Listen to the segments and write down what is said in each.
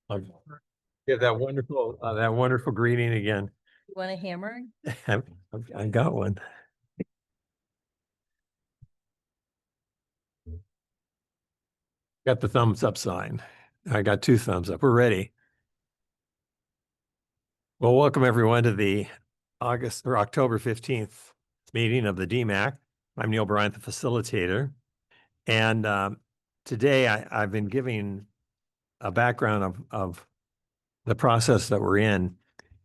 I'll give that wonderful greeting again. You want a hammer? I got one. Got the thumbs up sign. I got two thumbs up. We're ready. Well, welcome everyone to the October 15th meeting of the DMAC. I'm Neil Bryant, the facilitator. And today I've been giving a background of the process that we're in.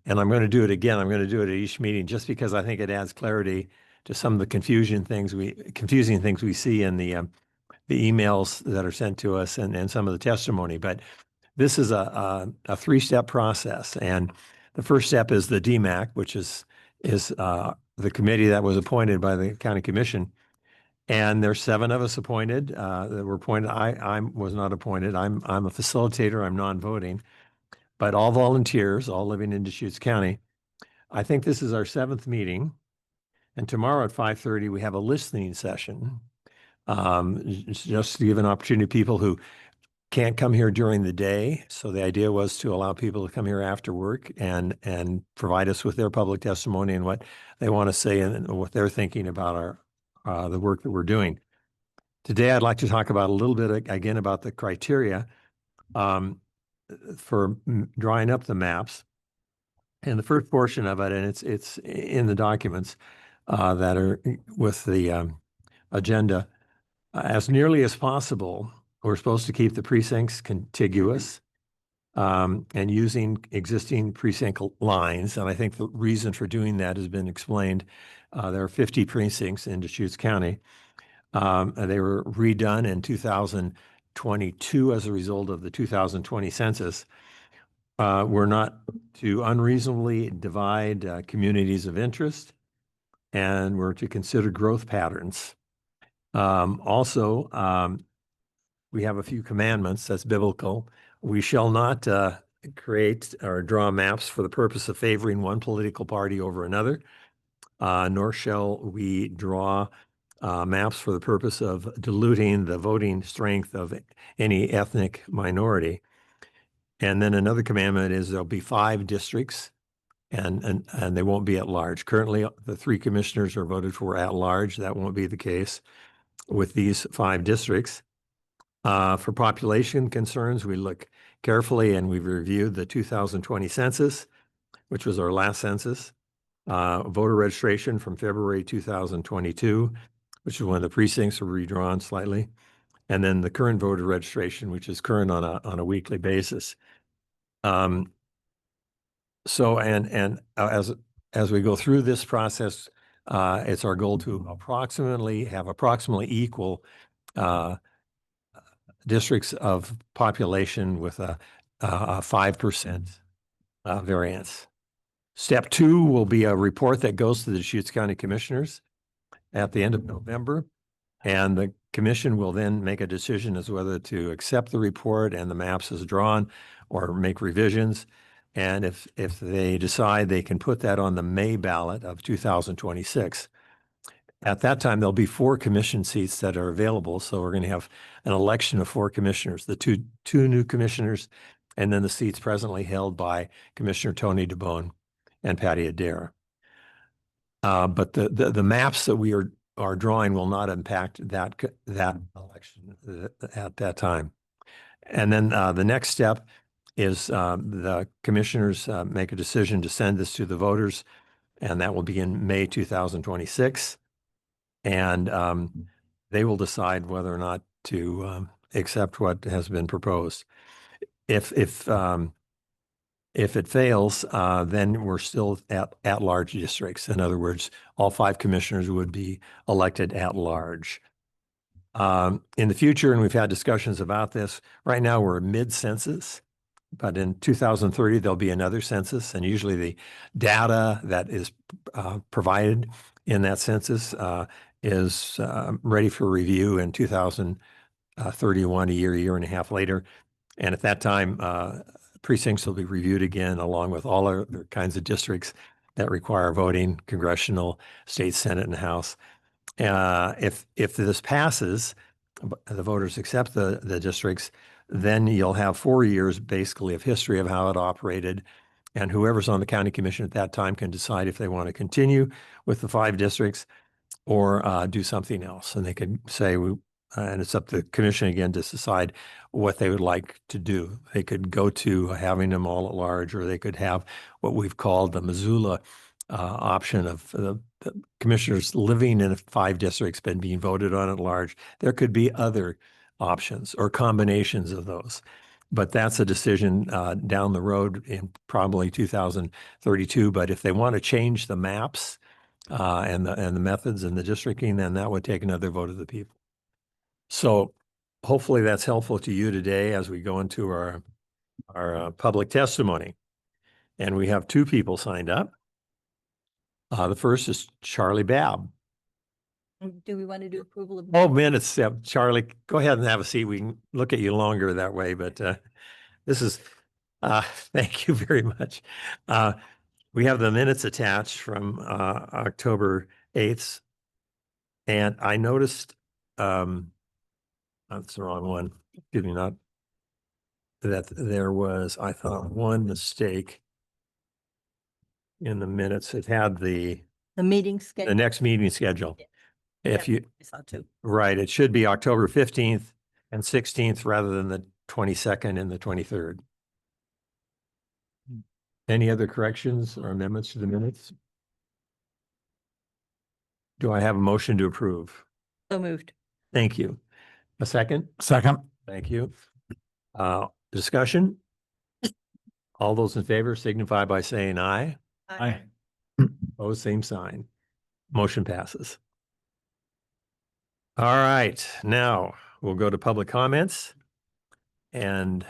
And I'm going to do it again. I'm going to do it at each meeting just because I think it adds clarity to some of the confusing things we see in the emails that are sent to us and some of the testimony. But this is a three-step process. And the first step is the DMAC, which is the committee that was appointed by the county commission. And there's 7 of us appointed that were appointed. I was not appointed. I'm a facilitator. I'm non-voting, but all volunteers, all living in Deschutes County. I think this is our 7th meeting. And tomorrow at 5:30, we have a listening session. Just to give an opportunity to people who can't come here during the day. So the idea was to allow people to come here after work and provide us with their public testimony and what they want to say and what they're thinking about the work that we're doing. Today, I'd like to talk about a little bit again about the criteria for drawing up the maps. And the first portion of it, and it's in the documents that are with the agenda. As nearly as possible, we're supposed to keep the precincts contiguous and using existing precinct lines. And I think the reason for doing that has been explained. There are 50 precincts in Deschutes County. They were redone in 2022 as a result of the 2020 census. We're not to unreasonably divide communities of interest, and we're to consider growth patterns. Also, we have a few commandments that's biblical. We shall not create or draw maps for the purpose of favoring one political party over another, nor shall we draw maps for the purpose of diluting the voting strength of any ethnic minority. And then another commandment is there'll be 5 districts and they won't be at large. Currently, the 3 commissioners are voted for at large. That won't be the case with these 5 districts. For population concerns, we look carefully and we've reviewed the 2020 census, which was our last census, voter registration from February 2022, which is when the precincts were redrawn slightly, and then the current voter registration, which is current on a weekly basis. So as we go through this process, it's our goal to have approximately equal districts of population with a 5% variance. Step 2 will be a report that goes to the Deschutes County Commissioners at the end of November. And the commission will then make a decision as whether to accept the report and the maps as drawn or make revisions. And if they decide, they can put that on the May ballot of 2026. At that time, there'll be 4 commission seats that are available. So we're going to have an election of 4 commissioners, the two new commissioners, and then the seats presently held by Commissioner Tony DeBone and Patty Adair. But the maps that we are drawing will not impact that election at that time. And then the next step is the commissioners make a decision to send this to the voters, and that will be in May 2026. And they will decide whether or not to accept what has been proposed. If it fails, then we're still at large districts. In other words, all 5 commissioners would be elected at large. In the future, and we've had discussions about this, right now we're mid-census, but in 2030, there'll be another census, and usually the data that is provided in that census is ready for review in 2031, a year and a half later. And at that time, precincts will be reviewed again, along with all other kinds of districts that require voting, congressional, state, Senate, and House. If this passes, the voters accept the districts, then you'll have 4 years basically of history of how it operated. And whoever's on the county commission at that time can decide if they want to continue with the 5 districts or do something else. And they could say, and it's up to the commission again to decide what they would like to do. They could go to having them all at large, or they could have what we've called the Missoula option of the commissioners living in 5 districts and being voted on at large. There could be other options or combinations of those. But that's a decision down the road in probably 2032. But if they want to change the maps and the methods and the districting, then that would take another vote of the people. So hopefully that's helpful to you today as we go into our public testimony. And we have 2 people signed up. The first is Charlie Babb. Do we want to do approval of? Oh, minutes. Yeah, Charlie, go ahead and have a seat. We can look at you longer that way, but this is, thank you very much. We have the minutes attached from October 8th. And I noticed, that's the wrong one. Excuse me, not that there was, I thought, one mistake in the minutes. It had the meeting schedule. the next meeting schedule. If you, I saw 2. right, it should be October 15th and 16th rather than the 22nd and the 23rd. Any other corrections or amendments to the minutes? Do I have a motion to approve? So moved. Thank you. A second? Second. Thank you. Discussion? All those in favor signify by saying aye. Aye. Opposed, same sign. Motion passes. All right, now we'll go to public comments. And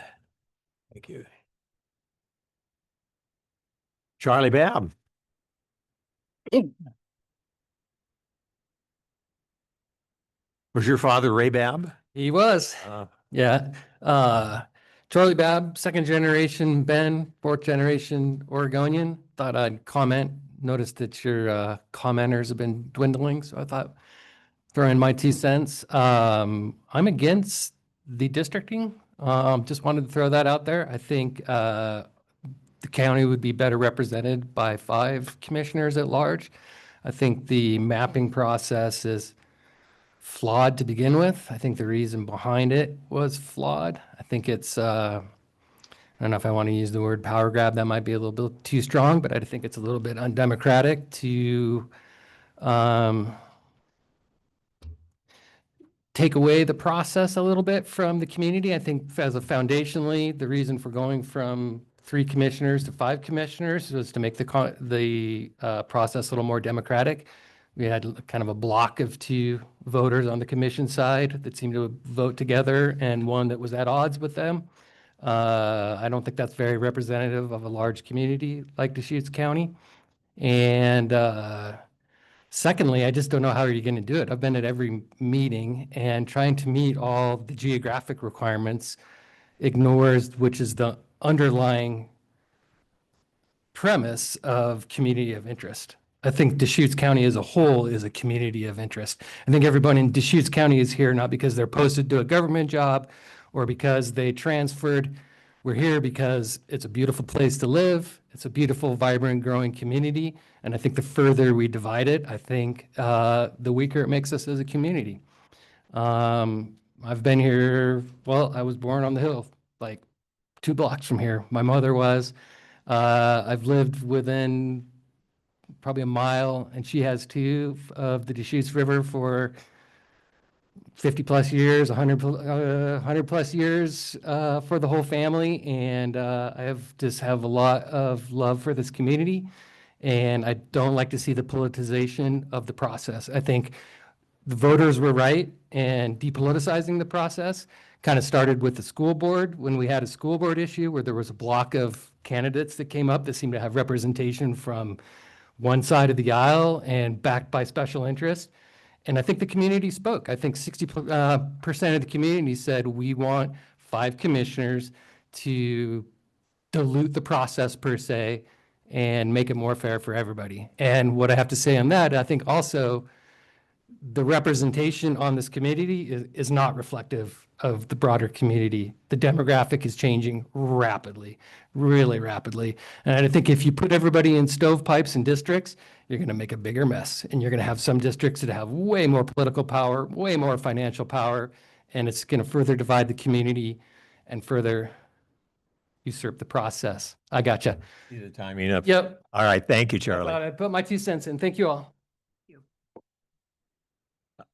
thank you. Charlie Babb. Was your father Ray Babb? He was, yeah. Charlie Babb, 2nd generation Ben, 4th generation Oregonian. Thought I'd comment. Noticed that your commenters have been dwindling, so I thought throw in my 2 cents. I'm against the districting. Just wanted to throw that out there. I think the county would be better represented by 5 commissioners at large. I think the mapping process is flawed to begin with. I think the reason behind it was flawed. I think it's, I don't know if I want to use the word power grab. That might be a little bit too strong, but I think it's a little bit undemocratic to take away the process a little bit from the community. I think as a foundationally, the reason for going from 3 commissioners to 5 commissioners was to make the process a little more democratic. We had kind of a block of 2 voters on the commission side that seemed to vote together and one that was at odds with them. I don't think that's very representative of a large community like Deschutes County. And secondly, I just don't know how you're going to do it. I've been at every meeting, and trying to meet all the geographic requirements ignores, which is the underlying premise of community of interest. I think Deschutes County as a whole is a community of interest. I think everyone in Deschutes County is here not because they're posted to a government job or because they transferred. We're here because it's a beautiful place to live. It's a beautiful, vibrant, growing community. And I think the further we divide it, I think the weaker it makes us as a community. I've been here, well, I was born on the hill, like 2 blocks from here. My mother was. I've lived within probably a mile, and she has too, of the Deschutes River for 50 plus years, 100 plus years for the whole family. And I have a lot of love for this community. And I don't like to see the politicization of the process. I think the voters were right, and depoliticizing the process kind of started with the school board when we had a school board issue where there was a block of candidates that came up that seemed to have representation from one side of the aisle and backed by special interest. And I think the community spoke. I think 60% of the community said, we want 5 commissioners to dilute the process per se and make it more fair for everybody. And what I have to say on that, I think also the representation on this committee is not reflective of the broader community. The demographic is changing rapidly, really rapidly. And I think if you put everybody in stovepipes and districts, you're going to make a bigger mess. And you're going to have some districts that have way more political power, way more financial power, and it's going to further divide the community and further usurp the process. I gotcha. See the timing of. Yep. All right. Thank you, I thought Charlie. I'd put my 2 cents in. Thank you all.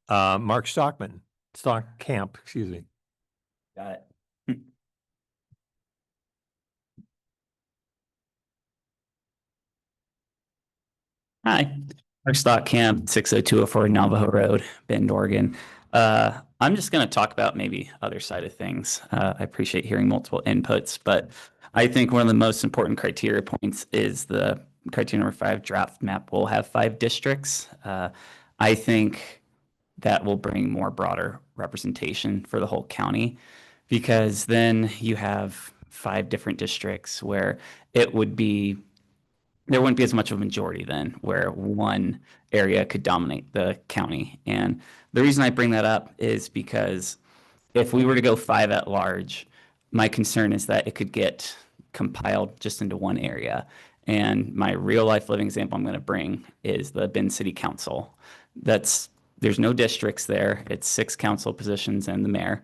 Mark Stockamp, excuse me. Got it. Hi, Mark Stockamp, 60204 Navajo Road, Bend, Oregon. I'm just going to talk about maybe other side of things. I appreciate hearing multiple inputs, but I think one of the most important criteria points is the criteria number 5 draft map will have 5 districts. I think that will bring more broader representation for the whole county, because then you have 5 different districts where it would be, there wouldn't be as much of a majority then where one area could dominate the county. And the reason I bring that up is because if we were to go 5 at large, my concern is that it could get compiled just into one area. And my real life living example I'm going to bring is the Bend City Council. There's no districts there. It's 6 council positions and the mayor.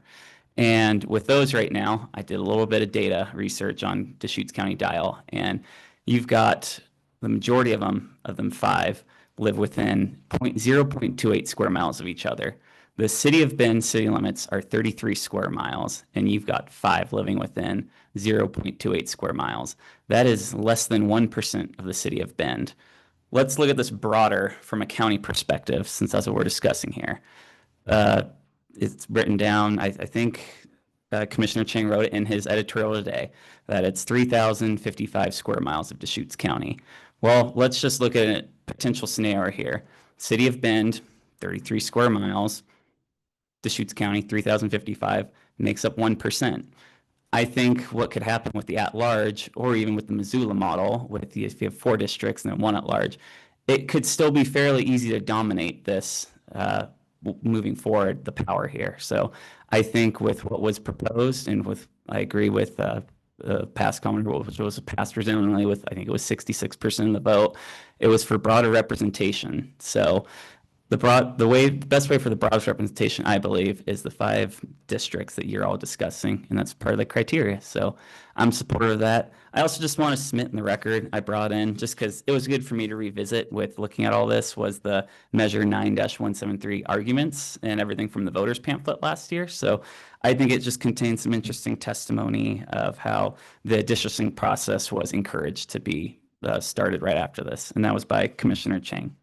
And with those right now, I did a little bit of data research on Deschutes County Dial, and you've got the majority of them 5 live within 0.28 square miles of each other. The city of Bend city limits are 33 square miles, and you've got 5 living within 0.28 square miles. That is less than 1% of the city of Bend. Let's look at this broader from a county perspective, since that's what we're discussing here. It's written down, I think Commissioner Chang wrote it in his editorial today, that it's 3,055 square miles of Deschutes County. Well, let's just look at a potential scenario here. City of Bend, 33 square miles. Deschutes County, 3,055, makes up 1%. I think what could happen with the at-large, or even with the Missoula model, if you have 4 districts and then 1 at-large, it could still be fairly easy to dominate this moving forward, the power here. So I think with what was proposed, and I agree with past comment, which was passed resoundingly with, I think it was 66% of the vote. It was for broader representation. So the best way for the broadest representation, I believe, is the 5 districts that you're all discussing, and that's part of the criteria. So I'm supportive of that. I also just want to submit in the record I brought in, just because it was good for me to revisit with looking at all this, was the Measure 9-173 arguments and everything from the voters pamphlet last year. So I think it just contains some interesting testimony of how the districting process was encouraged to be started right after this, and that was by Commissioner Chang.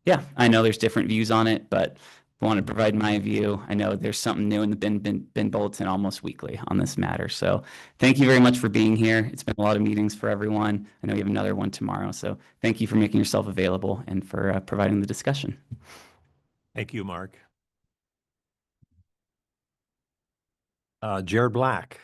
Yeah, I know there's different views on it, but I want to provide my view. I know there's something new in the Bend Bulletin almost weekly on this matter. So thank you very much for being here. It's been a lot of meetings for everyone. I know you have another one tomorrow. So thank you for making yourself available and for providing the discussion. Thank you, Mark. Jared Black.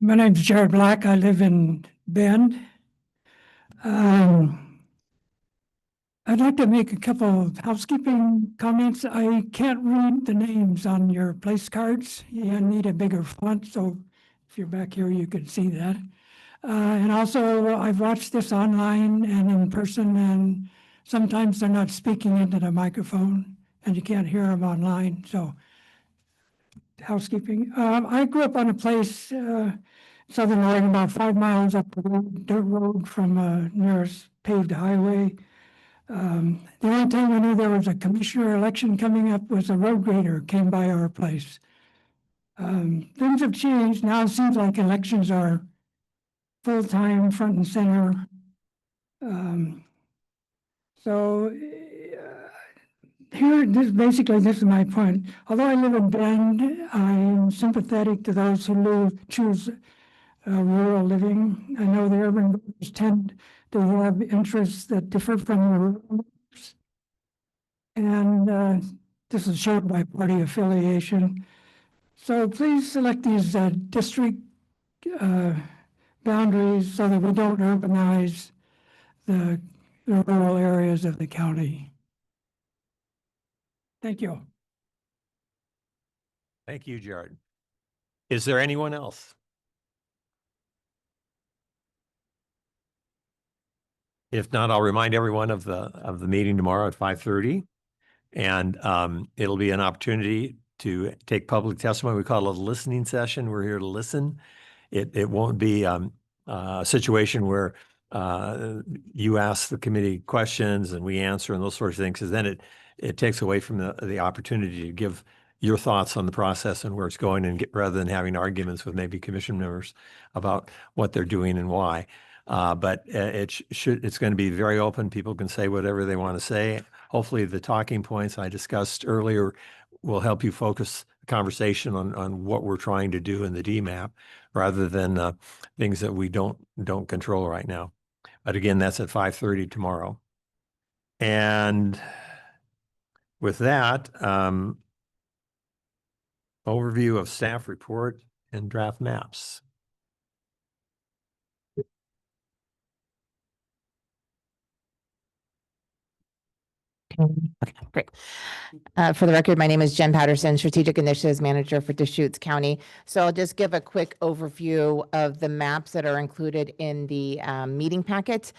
My name's Jared Black. I live in Bend. I'd like to make a couple of housekeeping comments. I can't read the names on your place cards. You need a bigger font, so if you're back here, you can see that. And also, I've watched this online and in person, and sometimes they're not speaking into the microphone, and you can't hear them online, so housekeeping. I grew up on a place, Southern Oregon, about 5 miles up the road, dirt road from nearest paved highway. The only time I knew there was a commissioner election coming up was a road grader came by our place. Things have changed. Now it seems like elections are full-time, front and center. Here, this is my point. Although I live in Bend, I'm sympathetic to those who choose rural living. I know the urban voters tend to have interests that differ from the rural voters. And this is shaped by party affiliation. So please select these district boundaries so that we don't urbanize the rural areas of the county. Thank you. Thank you, Jared. Is there anyone else? If not, I'll remind everyone of the meeting tomorrow at 5:30. And it'll be an opportunity to take public testimony. We call it a listening session. We're here to listen. It won't be a situation where you ask the committee questions and we answer and those sorts of things, because then it takes away from the opportunity to give your thoughts on the process and where it's going, and rather than having arguments with maybe commission members about what they're doing and why. But it's going to be very open. People can say whatever they want to say. Hopefully the talking points I discussed earlier will help you focus the conversation on what we're trying to do in the DMAP, rather than things that we don't control right now. But again, that's at 5:30 tomorrow. And with that, overview of staff report and draft maps. Okay, great. For the record, my name is Jen Patterson, Strategic Initiatives Manager for Deschutes County. So I'll just give a quick overview of the maps that are included in the meeting packet,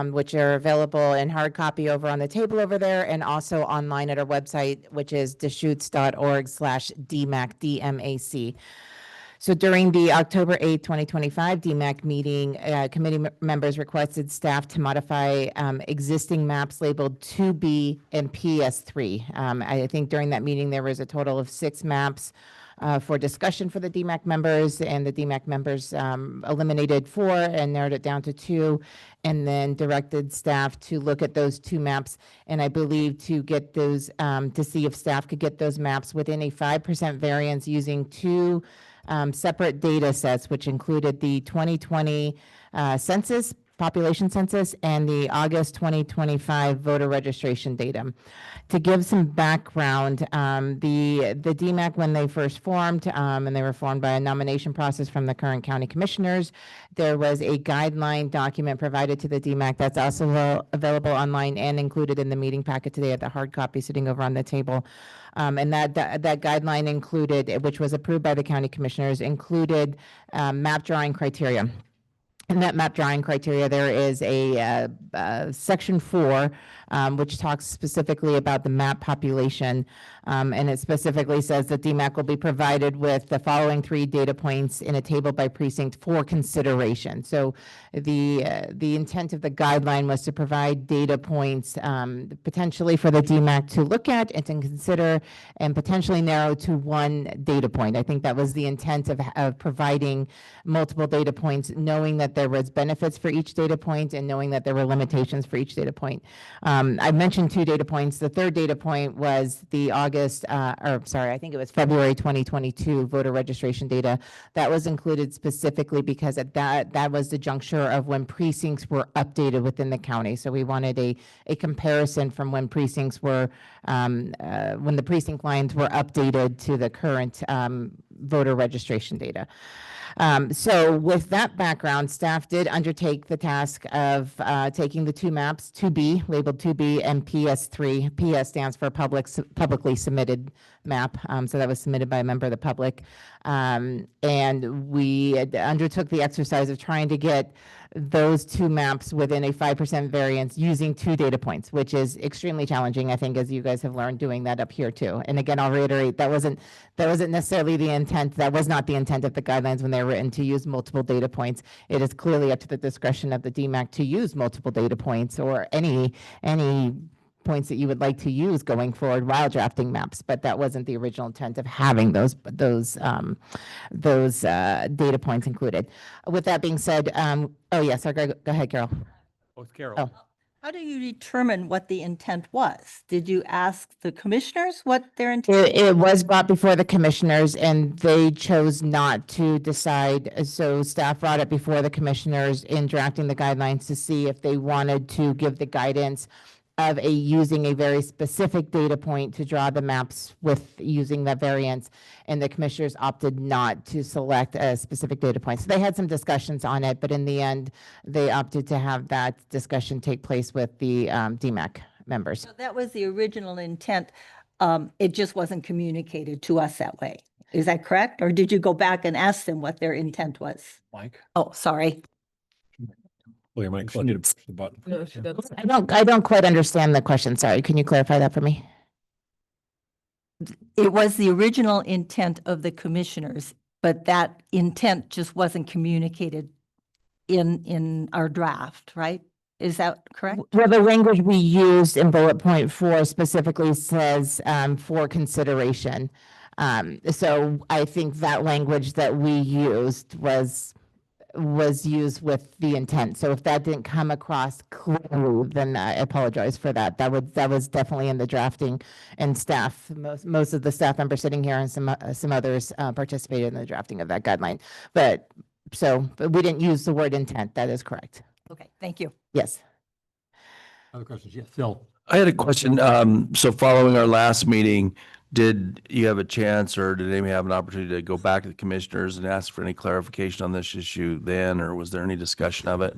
which are available in hard copy over on the table over there, and also online at our website, which is deschutes.org/DMAC, DMAC. So during the October 8th, 2025 DMAC meeting, committee members requested staff to modify existing maps labeled 2B and PS3. I think during that meeting, there was a total of 6 maps for discussion for the DMAC members, and the DMAC members eliminated 4 and narrowed it down to 2, and then directed staff to look at those 2 maps, and I believe to get those, to see if staff could get those maps within a 5% variance using 2 separate data sets, which included the 2020 census, population census, and the August 2025 voter registration data. To give some background, the DMAC, when they first formed, and they were formed by a nomination process from the current county commissioners, there was a guideline document provided to the DMAC that's also available online and included in the meeting packet today at the hard copy sitting over on the table. And that guideline included, which was approved by the county commissioners, included map drawing criteria. In that map drawing criteria, there is a section 4, which talks specifically about the map population. And it specifically says that DMAC will be provided with the following 3 data points in a table by precinct for consideration. So the intent of the guideline was to provide data points potentially for the DMAC to look at and to consider, and potentially narrow to 1 data point. I think that was the intent of providing multiple data points, knowing that there was benefits for each data point and knowing that there were limitations for each data point. I mentioned 2 data points. The 3rd data point was the I think it was February 2022 voter registration data. That was included specifically because that was the juncture of when precincts were updated within the county. So we wanted a comparison from when precincts were, when the precinct lines were updated to the current voter registration data. So with that background, staff did undertake the task of taking the 2 maps, 2B, labeled 2B, and PS3. PS stands for publicly submitted map. So that was submitted by a member of the public. And we undertook the exercise of trying to get those 2 maps within a 5% variance using 2 data points, which is extremely challenging, I think, as you guys have learned doing that up here too. And again, I'll reiterate, that wasn't necessarily the intent. That was not the intent of the guidelines when they were written, to use multiple data points. It is clearly up to the discretion of the DMAC to use multiple data points, or any points that you would like to use going forward while drafting maps, but that wasn't the original intent of having those data points included. With that being said, oh yes, go ahead, Carol. Oh, Carol. Oh. How do you determine what the intent was? Did you ask the commissioners what their intent? It was brought before the commissioners and they chose not to decide. So staff brought it before the commissioners in drafting the guidelines to see if they wanted to give the guidance of using a very specific data point to draw the maps with using that variance, and the commissioners opted not to select a specific data point. So they had some discussions on it, but in the end, they opted to have that discussion take place with the DMAC members. So that was the original intent. It just wasn't communicated to us that way. Is that correct? Or did you go back and ask them what their intent was? Mike? Oh, sorry. Well, you might You need to push the button. I don't quite understand the question. Sorry, can you clarify that for me? It was the original intent of the commissioners, but that intent just wasn't communicated in our draft, right? Is that correct? Well, the language we used in bullet point 4 specifically says for consideration. So I think that language that we used was used with the intent. So if that didn't come across clearly, then I apologize for that. That was definitely in the drafting, and staff, most of the staff members sitting here and some others participated in the drafting of that guideline. But we didn't use the word intent. That is correct. Okay, thank you. Yes. Other questions? Yes, Phil. I had a question. So following our last meeting, did you have a chance or did anybody have an opportunity to go back to the commissioners and ask for any clarification on this issue then, or was there any discussion of it?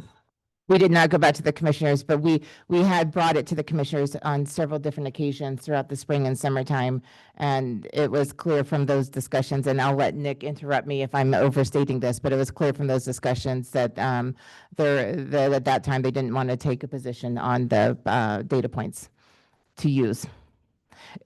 We did not go back to the commissioners, but we had brought it to the commissioners on several different occasions throughout the spring and summertime. And it was clear from those discussions, and I'll let Nick interrupt me if I'm overstating this, but it was clear from those discussions that at that time, they didn't want to take a position on the data points to use.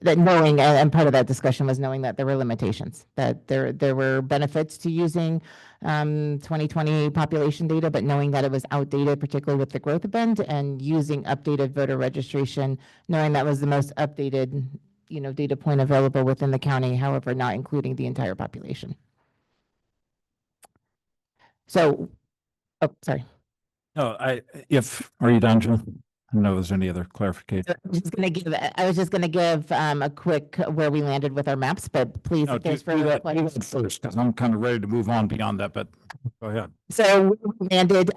That knowing, and part of that discussion was knowing that there were limitations, that there were benefits to using 2020 population data, but knowing that it was outdated, particularly with the growth bend, and using updated voter registration, knowing that was the most updated, data point available within the county, however, not including the entire population. So, oh, sorry. No, are you done, Joe? I don't know if there's any other clarification. I was just gonna give a quick where we landed with our maps, but please, No, if there's do further that questions. first, because I'm kind of ready to move on beyond that, but go ahead. So we landed,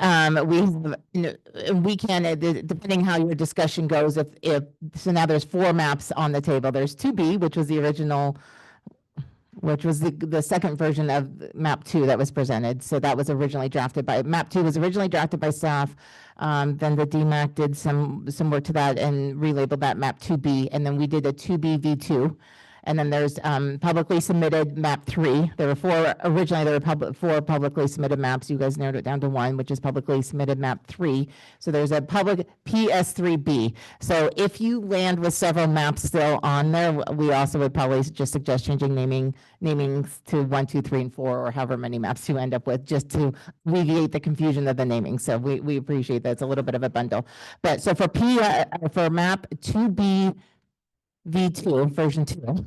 we can, depending how your discussion goes, so now there's 4 maps on the table. There's 2B, which was the original, which was the second version of map 2 that was presented. So that was originally drafted by, map 2 was originally drafted by staff. Then the DMAC did some work to that and relabeled that map 2B. And then we did a 2B V2. And then there's publicly submitted map 3. There were 4, originally there were 4 publicly submitted maps. You guys narrowed it down to 1, which is publicly submitted map 3. So there's a public PS3B. So if you land with several maps still on there, we also would probably just suggest changing namings to 1, 2, 3, and 4, or however many maps you end up with, just to alleviate the confusion of the naming. So we appreciate that. It's a little bit of a bundle. But so for map 2B, V2, version 2.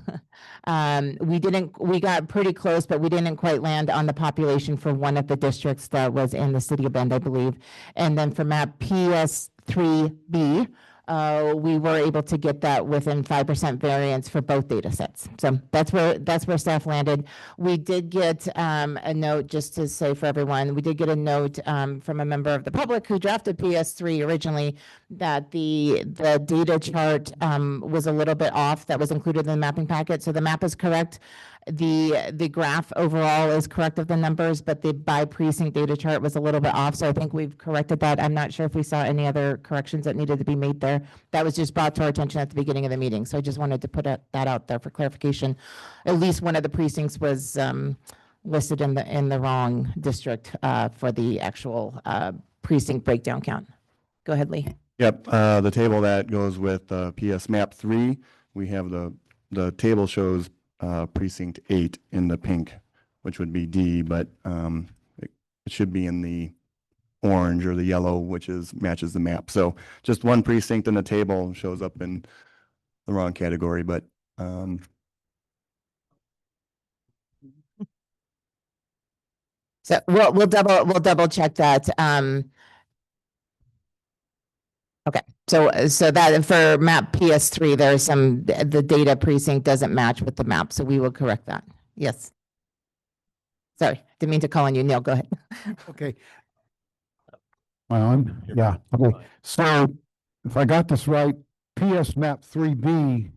We got pretty close, but we didn't quite land on the population for one of the districts that was in the city of Bend, I believe. And then for map PS3B, we were able to get that within 5% variance for both data sets. So that's where staff landed. We did get a note, just to say for everyone, we did get a note from a member of the public who drafted PS3 originally, that the data chart was a little bit off that was included in the mapping packet. So the map is correct. The graph overall is correct of the numbers, but the by precinct data chart was a little bit off. So I think we've corrected that. I'm not sure if we saw any other corrections that needed to be made there. That was just brought to our attention at the beginning of the meeting. So I just wanted to put that out there for clarification. At least one of the precincts was listed in the wrong district for the actual precinct breakdown count. Go ahead, Lee. Yep, the table that goes with PS map 3, we have the table shows precinct 8 in the pink, which would be D, but it should be in the orange or the yellow, which matches the map. So just one precinct in the table shows up in the wrong category, but So we'll double check that. Okay, so that for map PS3, there's the data precinct doesn't match with the map, so we will correct that. Yes. Sorry, didn't mean to call on you, Neil, go ahead. Okay. Well, yeah, okay. So if I got this right, PS map 3B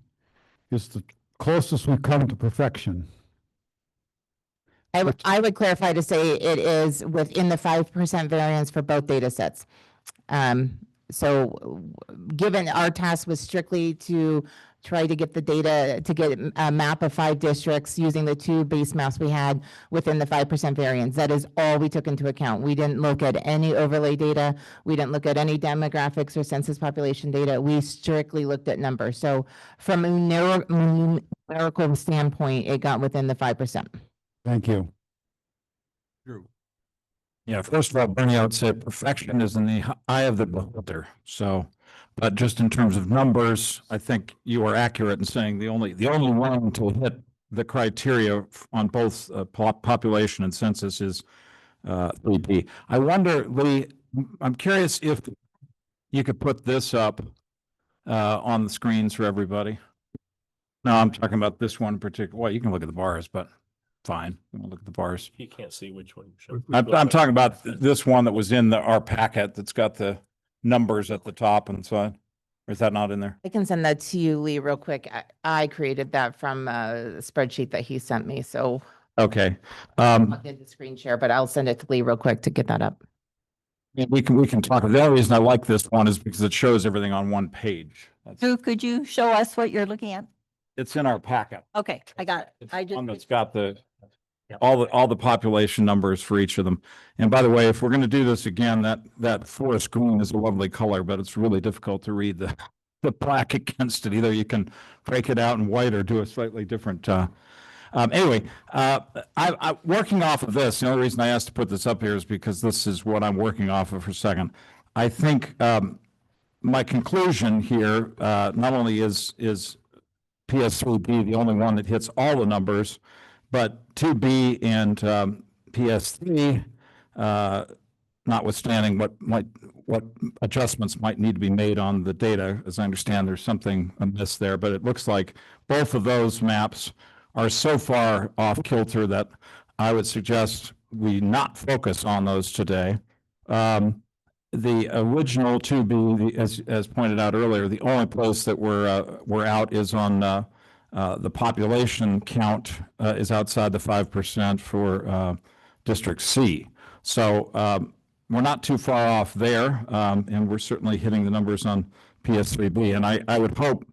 is the closest we've come to perfection. I would clarify to say it is within the 5% variance for both data sets. So given our task was strictly to try to get the data, to get a map of 5 districts using the 2 base maps we had within the 5% variance. That is all we took into account. We didn't look at any overlay data. We didn't look at any demographics or census population data. We strictly looked at numbers. So from a numerical standpoint, it got within the 5%. Thank you. Drew. Yeah, first of all, Bernie, I would say perfection is in the eye of the beholder. So, but just in terms of numbers, I think you are accurate in saying the only one to hit the criteria on both population and census is 3B. I wonder, Lee, I'm curious if you could put this up on the screens for everybody. No, I'm talking about this one in particular. Well, you can look at the bars, but fine. We'll look at the bars. You can't see which one. you I'm talking about this one that was in our packet that's got the numbers at the top and so on. Or is that not in there? I can send that to you, Lee, real quick. I created that from a spreadsheet that he sent me, so Okay. I did the screen share, but I'll send it to Lee real quick to get that up. We can talk. The only reason I like this one is because it shows everything on one page. Drew, could you show us what you're looking at? It's in our packet. Okay, I got it. I One that's just, got all the population numbers for each of them. And by the way, if we're going to do this again, that forest green is a lovely color, but it's really difficult to read the black against it. Either you can break it out in white or do a slightly different. Anyway, I working off of this. The only reason I asked to put this up here is because this is what I'm working off of for a second. I think my conclusion here not only is PS3B the only one that hits all the numbers, but 2B and PS3, notwithstanding what adjustments might need to be made on the data, as I understand there's something amiss there, but it looks like both of those maps are so far off kilter that I would suggest we not focus on those today. The original 2B, as pointed out earlier, the only place that we're out is on the population count is outside the 5% for District C. So we're not too far off there, and we're certainly hitting the numbers on PS3B. And I would hope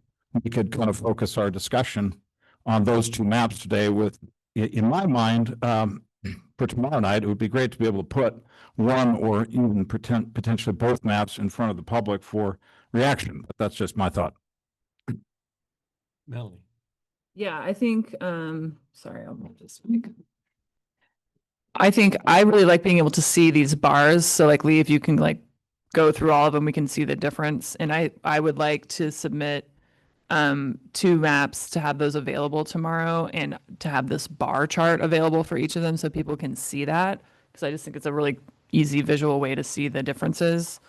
we could kind of focus our discussion on those 2 maps today with, in my mind, for tomorrow night, it would be great to be able to put one or even potentially both maps in front of the public for reaction. But that's just my thought. Melanie. Yeah, I think, sorry, I'll move this mic. I think I really like being able to see these bars. So like Lee, if you can like go through all of them, we can see the difference. And I would like to submit 2 maps to have those available tomorrow and to have this bar chart available for each of them so people can see that. Because I just think it's a really easy visual way to see the differences.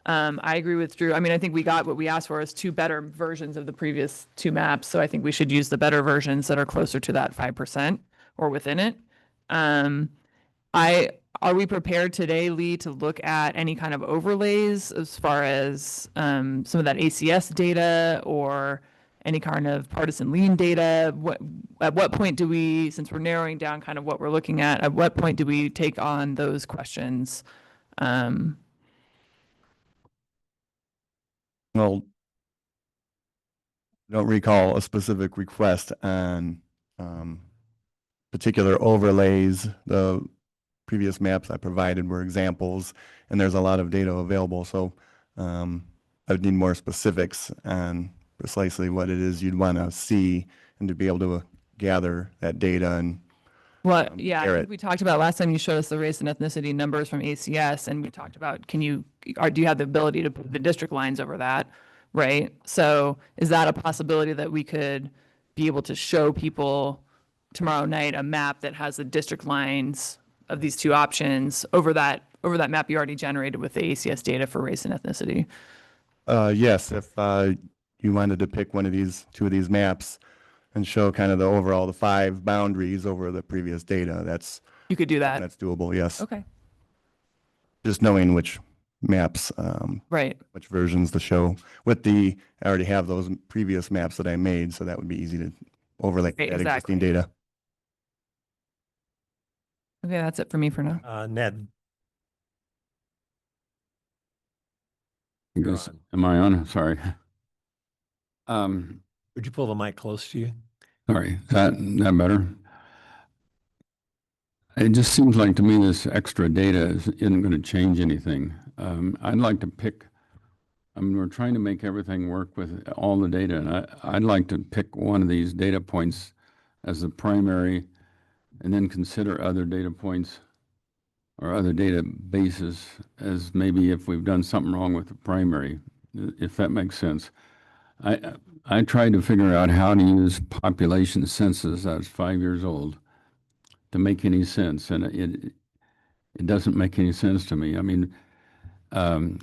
I agree with Drew. I mean, I think we got what we asked for is 2 better versions of the previous 2 maps. So I think we should use the better versions that are closer to that 5% or within it. Are we prepared today, Lee, to look at any kind of overlays as far as some of that ACS data or any kind of partisan lean data? At what point do we, since we're narrowing down kind of what we're looking at what point do we take on those questions? Well, I don't recall a specific request on particular overlays. The previous maps I provided were examples, and there's a lot of data available. So I would need more specifics on precisely what it is you'd want to see and to be able to gather that data and Well, yeah, I compare think it. we talked about last time you showed us the race and ethnicity numbers from ACS, and we talked about do you have the ability to put the district lines over that, right? So is that a possibility that we could be able to show people tomorrow night a map that has the district lines of these 2 options over that map you already generated with the ACS data for race and ethnicity? Yes, if you wanted to pick 2 of these maps and show kind of the 5 boundaries over the previous data, You could do that. that's doable, yes. Okay. Just knowing which maps, Right. which versions to show. I already have those previous maps that I made, so that would be easy to overlay Right, that exactly. existing data. Okay, that's it for me for now. Ned, I you're guess, on. am I on? Sorry. Would you pull the mic close to you? Sorry, that better? It just seems like to me this extra data isn't going to change anything. I'd like to pick, we're trying to make everything work with all the data, and I'd like to pick one of these data points as the primary and then consider other data points or other databases as maybe if we've done something wrong with the primary, if that makes sense. I tried to figure out how to use population census. I was 5 years old to make any sense, and it doesn't make any sense to me. I mean,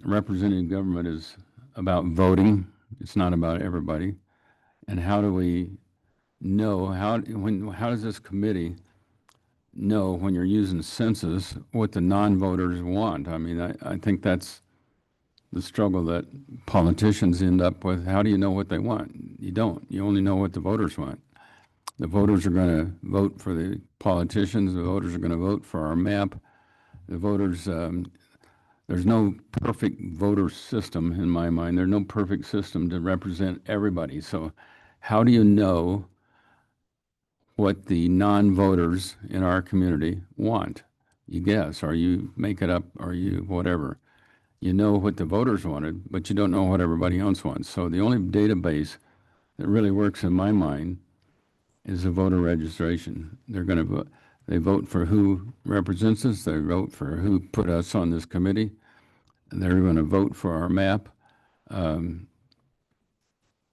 representative government is about voting. It's not about everybody. And how do we know how does this committee know when you're using census what the non-voters want? I mean, I think that's the struggle that politicians end up with. How do you know what they want? You don't. You only know what the voters want. The voters are going to vote for the politicians. The voters are going to vote for our map. The voters, there's no perfect voter system in my mind. There's no perfect system to represent everybody. So how do you know what the non-voters in our community want? You guess, or you make it up, or you whatever. You know what the voters wanted, but you don't know what everybody else wants. So the only database that really works in my mind is the voter registration. They're going to vote. They vote for who represents us. They vote for who put us on this committee. And they're going to vote for our map.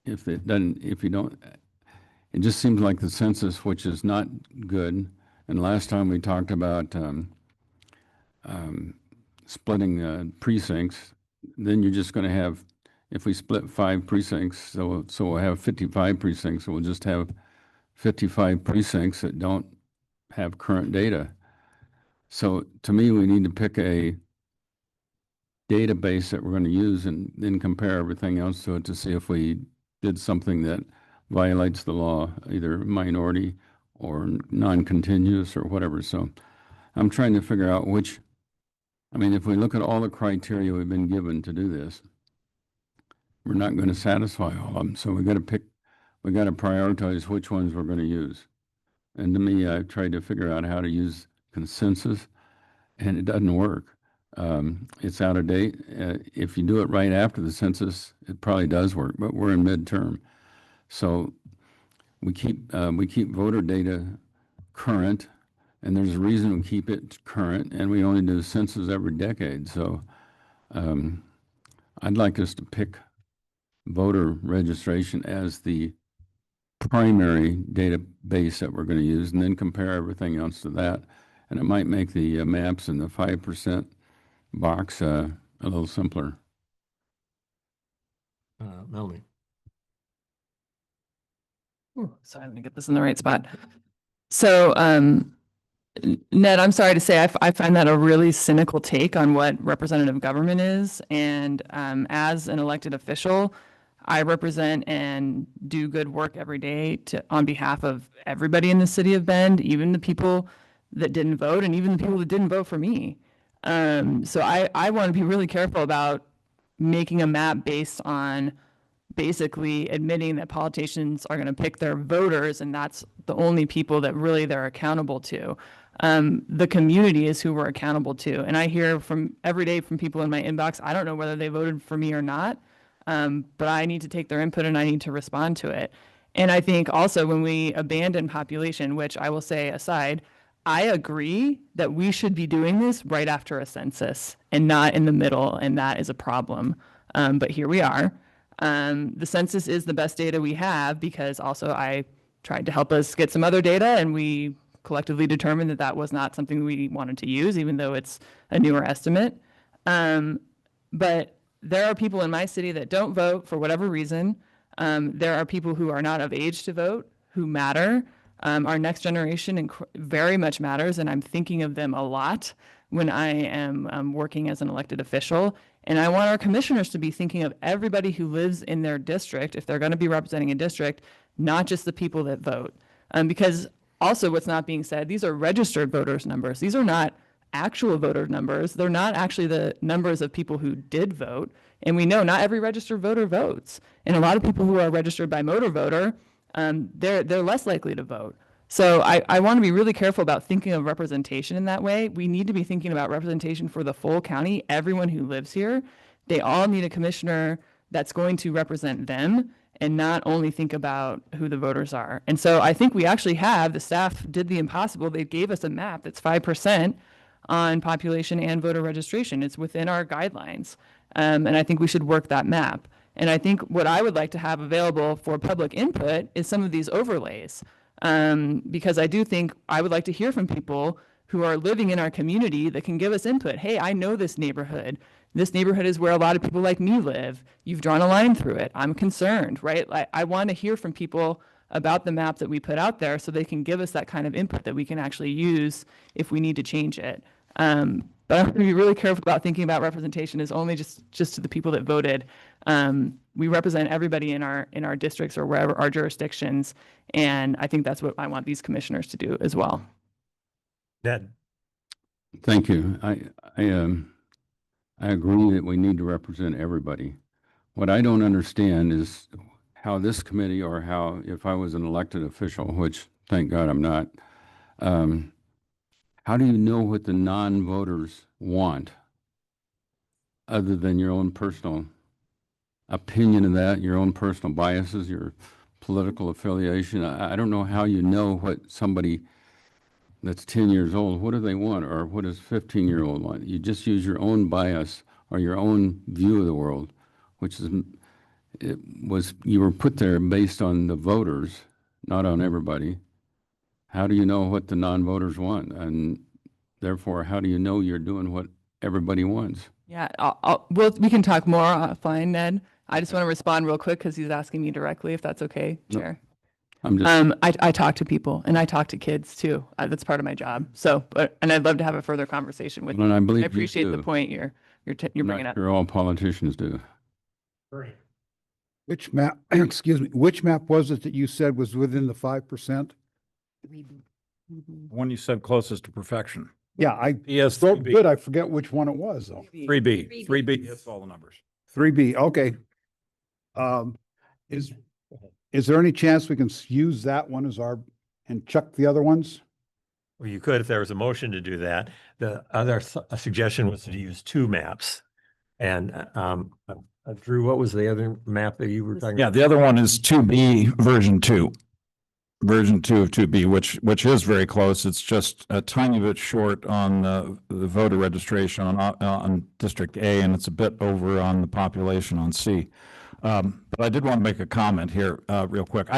If you don't, it just seems like the census, which is not good. And last time we talked about splitting precincts, then you're just going to have, if we split 5 precincts, so we'll have 55 precincts, so we'll just have 55 precincts that don't have current data. So to me, we need to pick a database that we're going to use and then compare everything else to it to see if we did something that violates the law, either minority or non-continuous or whatever. So I'm trying to figure out if we look at all the criteria we've been given to do this, we're not going to satisfy all of them. So we got to prioritize which ones we're going to use. And to me, I've tried to figure out how to use consensus, and it doesn't work. It's out of date. If you do it right after the census, it probably does work, but we're in midterm. So we keep voter data current, and there's a reason we keep it current, and we only do census every decade. So I'd like us to pick voter registration as the primary database that we're going to use, and then compare everything else to that. And it might make the maps in the 5% box a little simpler. Melanie. Sorry, let me get this in the right spot. So, Ned, I'm sorry to say, I find that a really cynical take on what representative government is. And as an elected official, I represent and do good work every day on behalf of everybody in the city of Bend, even the people that didn't vote and even the people that didn't vote for me. So I want to be really careful about making a map based on basically admitting that politicians are going to pick their voters, and that's the only people that really they're accountable to. The community is who we're accountable to. And I hear from every day from people in my inbox, I don't know whether they voted for me or not, but I need to take their input and I need to respond to it. And I think also when we abandon population, which I will say aside, I agree that we should be doing this right after a census and not in the middle, and that is a problem. But here we are. The census is the best data we have because also I tried to help us get some other data, and we collectively determined that that was not something we wanted to use, even though it's a newer estimate. But there are people in my city that don't vote for whatever reason. There are people who are not of age to vote who matter. Our next generation very much matters, and I'm thinking of them a lot when I am working as an elected official. And I want our commissioners to be thinking of everybody who lives in their district, if they're going to be representing a district, not just the people that vote. Because also what's not being said, these are registered voters numbers. These are not actual voter numbers. They're not actually the numbers of people who did vote. And we know not every registered voter votes. And a lot of people who are registered by motor voter, they're less likely to vote. So I want to be really careful about thinking of representation in that way. We need to be thinking about representation for the full county, everyone who lives here. They all need a commissioner that's going to represent them and not only think about who the voters are. And so I think we actually have, the staff did the impossible. They gave us a map that's 5% on population and voter registration. It's within our guidelines. And I think we should work that map. And I think what I would like to have available for public input is some of these overlays. Because I do think I would like to hear from people who are living in our community that can give us input. Hey, I know this neighborhood. This neighborhood is where a lot of people like me live. You've drawn a line through it. I'm concerned, right? I want to hear from people about the map that we put out there so they can give us that kind of input that we can actually use if we need to change it. But I'm going to be really careful about thinking about representation as only just to the people that voted. We represent everybody in our districts or wherever our jurisdictions, and I think that's what I want these commissioners to do as well. Ned? Thank you. I agree that we need to represent everybody. What I don't understand is how this committee, or how, if I was an elected official, which thank God I'm not, how do you know what the non-voters want other than your own personal opinion of that, your own personal biases, your political affiliation? I don't know how you know what somebody that's 10 years old, what do they want, or what does 15-year-old want? You just use your own bias or your own view of the world, which is, you were put there based on the voters, not on everybody. How do you know what the non-voters want? And therefore, how do you know you're doing what everybody wants? Yeah, we can talk more offline, Ned. I just want to respond real quick because he's asking me directly, if that's okay, Chair. I'm just, I talk to people and I talk to kids too. That's part of my job. So, and I'd love to have a further conversation with you. and I believe I appreciate you the do. point you're bringing Not up. sure all politicians do. Which map, excuse me, which map was it that you said was within the 5%? One you said closest to perfection. Yeah, I Yes, wrote good. I forget which one it was though. 3B. 3B hits all the numbers. 3B, okay. Is there any chance we can use that one as our, and chuck the other ones? Well, you could if there was a motion to do that. The other suggestion was to use two maps. And Drew, what was the other map that you were talking Yeah, about? the other one is 2B version 2. Version 2 of 2B, which is very close. It's just a tiny bit short on the voter registration on District A, and it's a bit over on the population on C. But I did want to make a comment here real quick.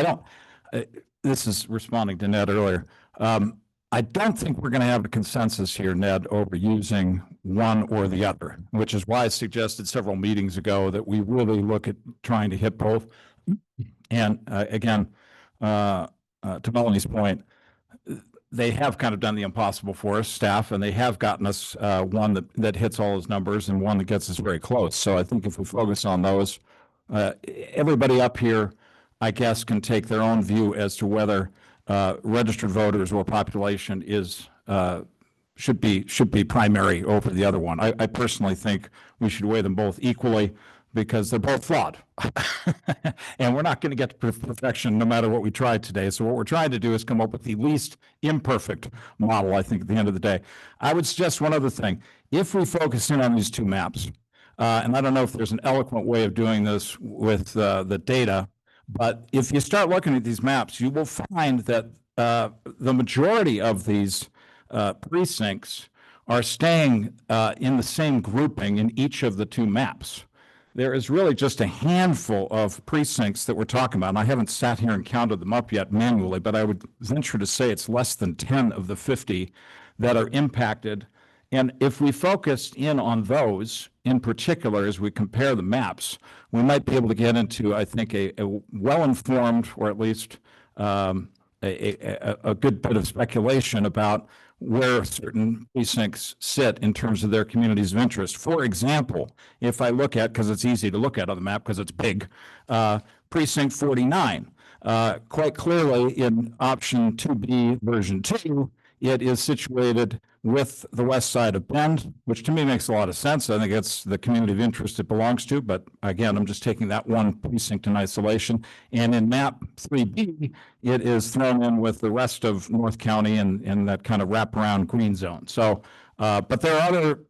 This is responding to Ned earlier. I don't think we're going to have a consensus here, Ned, over using one or the other, which is why I suggested several meetings ago that we really look at trying to hit both. And again, to Melanie's point, they have kind of done the impossible for us, staff, and they have gotten us one that hits all those numbers and one that gets us very close. So I think if we focus on those, everybody up here, I guess, can take their own view as to whether registered voters or population should be primary over the other one. I personally think we should weigh them both equally because they're both flawed. And we're not going to get to perfection no matter what we try today. So what we're trying to do is come up with the least imperfect model, I think, at the end of the day. I would suggest one other thing. If we focus in on these two maps, and I don't know if there's an eloquent way of doing this with the data, but if you start looking at these maps, you will find that the majority of these precincts are staying in the same grouping in each of the two maps. There is really just a handful of precincts that we're talking about, and I haven't sat here and counted them up yet manually, but I would venture to say it's less than 10 of the 50 that are impacted. And if we focused in on those in particular, as we compare the maps, we might be able to get into, I think, a well-informed, or at least a good bit of speculation about where certain precincts sit in terms of their communities of interest. For example, if I look at, because it's easy to look at on the map because it's big, precinct 49, quite clearly in option 2B version 2, it is situated with the west side of Bend, which to me makes a lot of sense. I think it's the community of interest it belongs to, but again, I'm just taking that one precinct in isolation. And in map 3B, it is thrown in with the rest of North County and that kind of wraparound green zone. So, but there are other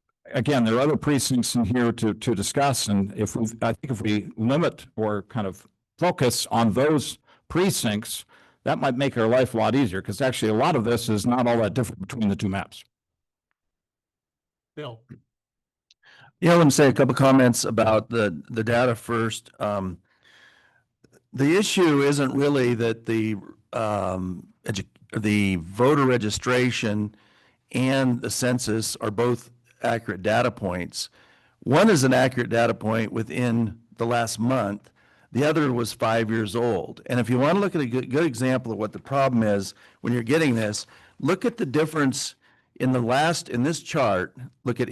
precincts in here to discuss. And I think if we limit or kind of focus on those precincts, that might make our life a lot easier, because actually a lot of this is not all that different between the two maps. Bill. Yeah, I want to say a couple comments about the data first. The issue isn't really that the voter registration and the census are both accurate data points. One is an accurate data point within the last month. The other was 5 years old. And if you want to look at a good example of what the problem is when you're getting this, look at the difference in this chart. Look at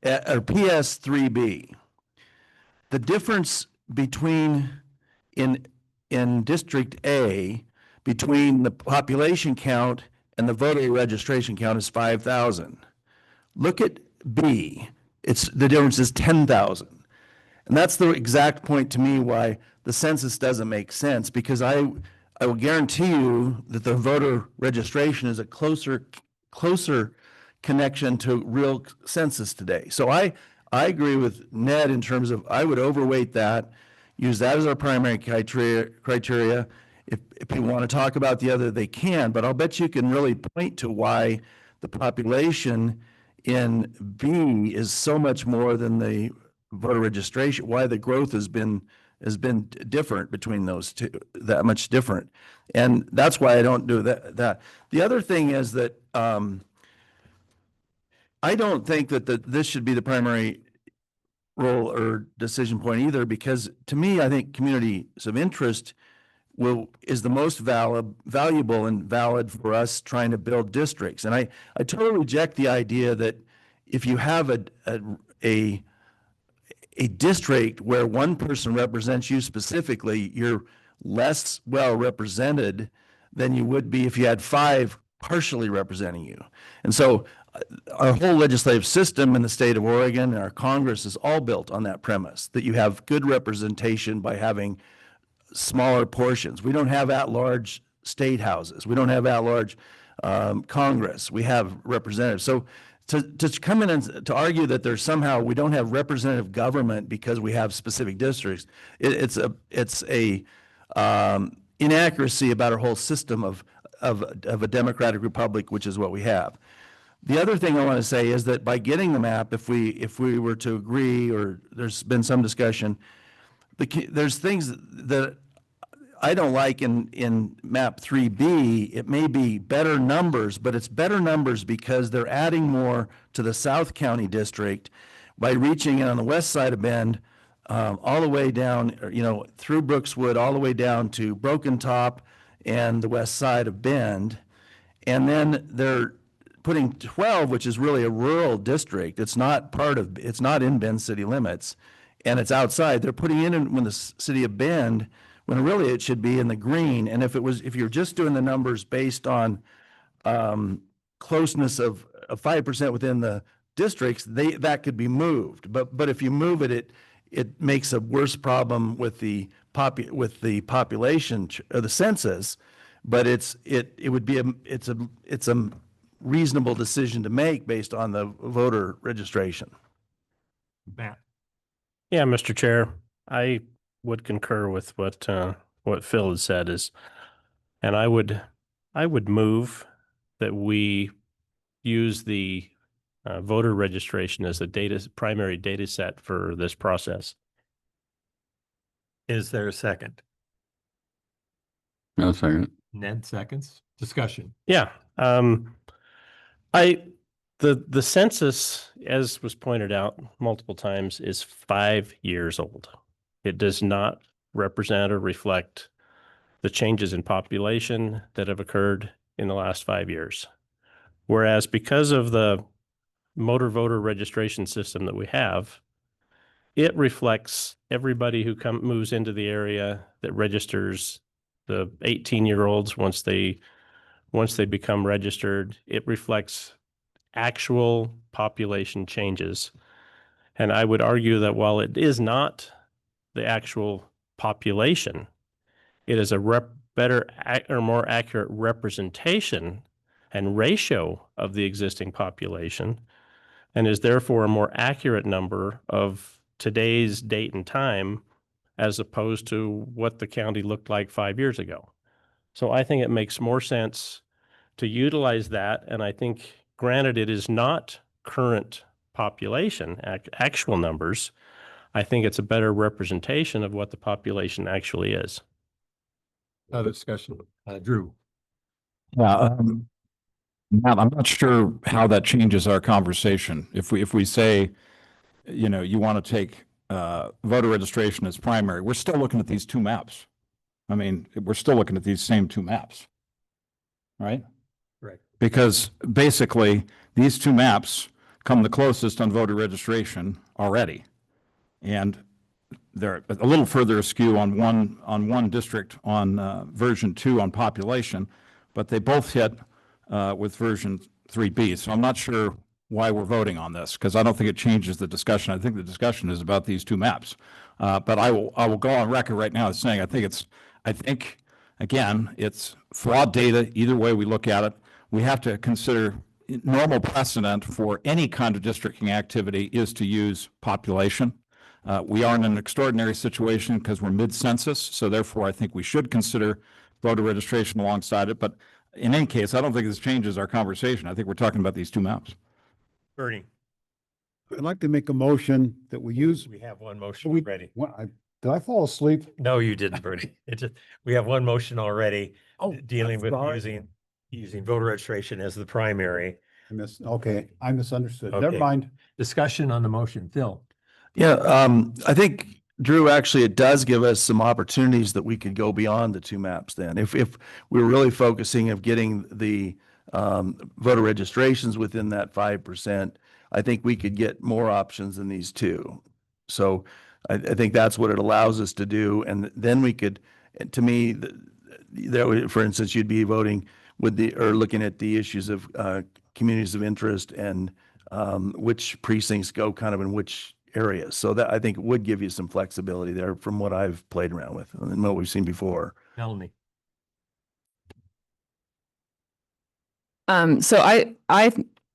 PS3B. The difference between in District A between the population count and the voter registration count is 5,000. Look at B. The difference is 10,000. And that's the exact point to me why the census doesn't make sense, because I will guarantee you that the voter registration is a closer connection to real census today. So I agree with Ned in terms of I would overweight that, use that as our primary criteria. If people want to talk about the other, they can, but I'll bet you can really point to why the population in B is so much more than the voter registration, why the growth has been different between those two, that much different. And that's why I don't do that. The other thing is that I don't think that this should be the primary role or decision point either, because to me, I think communities of interest is the most valuable and valid for us trying to build districts. And I totally reject the idea that if you have a district where one person represents you specifically, you're less well represented than you would be if you had 5 partially representing you. And so our whole legislative system in the state of Oregon and our Congress is all built on that premise, that you have good representation by having smaller portions. We don't have at-large state houses. We don't have at-large Congress. We have representatives. So to come in and to argue that there's somehow we don't have representative government because we have specific districts, it's a inaccuracy about our whole system of a democratic republic, which is what we have. The other thing I want to say is that by getting the map, if we were to agree, or there's been some discussion, there's things that I don't like in map 3B. It may be better numbers, but it's better numbers because they're adding more to the South County district by reaching in on the west side of Bend, all the way down, through Brookswood, all the way down to Broken Top and the west side of Bend. And then they're putting 12, which is really a rural district. It's not in Bend city limits, and it's outside. They're putting in the city of Bend, when really it should be in the green. And if you're just doing the numbers based on closeness of 5% within the districts, that could be moved. But if you move it, it makes a worse problem with the population or the census. But it's a reasonable decision to make based on the voter registration. Matt. Yeah, Mr. Chair, I would concur with what Phil had said and I would move that we use the voter registration as the primary data set for this process. Is there a second? No second. Ned seconds. Discussion. Yeah. The census, as was pointed out multiple times, is 5 years old. It does not represent or reflect the changes in population that have occurred in the last 5 years. Whereas because of the motor voter registration system that we have, it reflects everybody who moves into the area that registers, the 18-year-olds once they become registered. It reflects actual population changes. And I would argue that while it is not the actual population, it is a better or more accurate representation and ratio of the existing population, and is therefore a more accurate number of today's date and time as opposed to what the county looked like 5 years ago. So I think it makes more sense to utilize that. And I think, granted, it is not current population, actual numbers. I think it's a better representation of what the population actually is. Other discussion, Drew. Yeah, Matt, I'm not sure how that changes our conversation. If we say, you know, you want to take voter registration as primary, we're still looking at these two maps. I mean, we're still looking at these same two maps, right? Right. Because basically, these two maps come the closest on voter registration already. And they're a little further askew on one district on version 2 on population, but they both hit with version 3B. So I'm not sure why we're voting on this, because I don't think it changes the discussion. I think the discussion is about these two maps. But I will go on record right now as saying I think again, it's flawed data either way we look at it. We have to consider normal precedent for any kind of districting activity is to use population. We are in an extraordinary situation because we're mid-census, so therefore I think we should consider voter registration alongside it. But in any case, I don't think this changes our conversation. I think we're talking about these two maps. Bernie, I'd like to make a motion that we use. we have one motion We- ready. Did I fall asleep? No, you didn't, Bernie. We have one motion already Oh, dealing with sorry. using voter registration as the primary. Okay, I misunderstood. Never Okay. mind. Discussion on the motion, Phil. Yeah, I think, Drew, actually, it does give us some opportunities that we could go beyond the two maps then. If we're really focusing of getting the voter registrations within that 5%, I think we could get more options than these two. So I think that's what it allows us to do. And then we could, to me, for instance, you'd be voting or looking at the issues of communities of interest and which precincts go kind of in which areas. So that I think would give you some flexibility there from what I've played around with and what we've seen before. Melanie. So I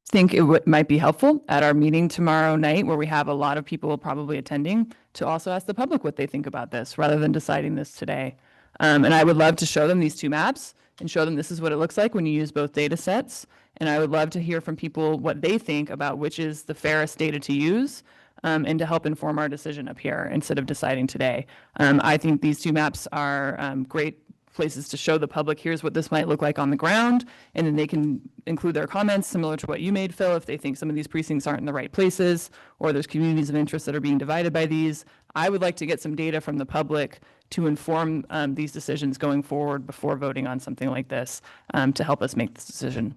think it might be helpful at our meeting tomorrow night, where we have a lot of people probably attending, to also ask the public what they think about this rather than deciding this today. And I would love to show them these two maps and show them this is what it looks like when you use both data sets. And I would love to hear from people what they think about which is the fairest data to use, and to help inform our decision up here instead of deciding today. I think these two maps are great places to show the public, here's what this might look like on the ground, and then they can include their comments similar to what you made, Phil, if they think some of these precincts aren't in the right places, or there's communities of interest that are being divided by these. I would like to get some data from the public to inform these decisions going forward before voting on something like this, to help us make this decision.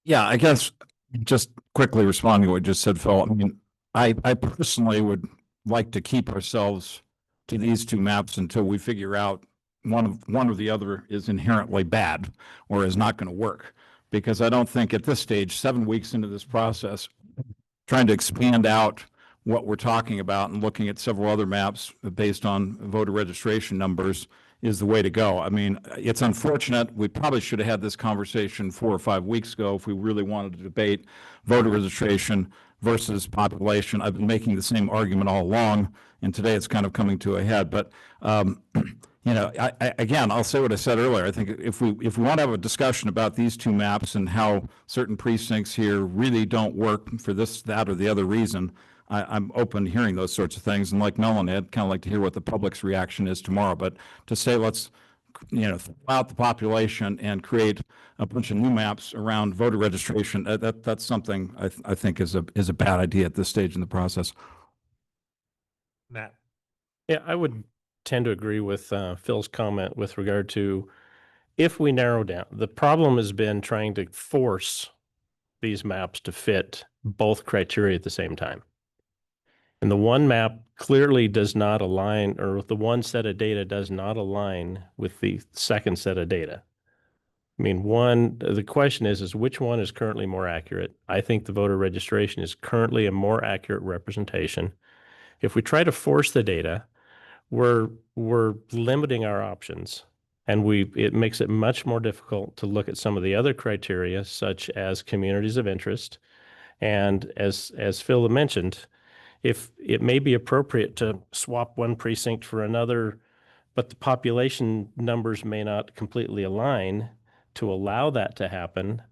Yeah, I guess just quickly responding to what you just said, Phil. I mean, I personally would like to keep ourselves to these two maps until we figure out one or the other is inherently bad or is not going to work. Because I don't think at this stage, 7 weeks into this process, trying to expand out what we're talking about and looking at several other maps based on voter registration numbers is the way to go. I mean, it's unfortunate. We probably should have had this conversation 4 or 5 weeks ago if we really wanted to debate voter registration versus population. I've been making the same argument all along, and today it's kind of coming to a head. But you know, again, I'll say what I said earlier. I think if we want to have a discussion about these two maps and how certain precincts here really don't work for this, that, or the other reason, I'm open to hearing those sorts of things. And like Melanie, I'd kind of like to hear what the public's reaction is tomorrow. But to say let's, you know, throw out the population and create a bunch of new maps around voter registration, that's something I think is a bad idea at this stage in the process. Matt. Yeah, I would tend to agree with Phil's comment with regard to if we narrow down, the problem has been trying to force these maps to fit both criteria at the same time. And the one map clearly does not align, or the one set of data does not align with the second set of data. I mean, the question is which one is currently more accurate? I think the voter registration is currently a more accurate representation. If we try to force the data, we're limiting our options, and it makes it much more difficult to look at some of the other criteria, such as communities of interest. And as Phil mentioned, if it may be appropriate to swap one precinct for another, but the population numbers may not completely align to allow that to happen.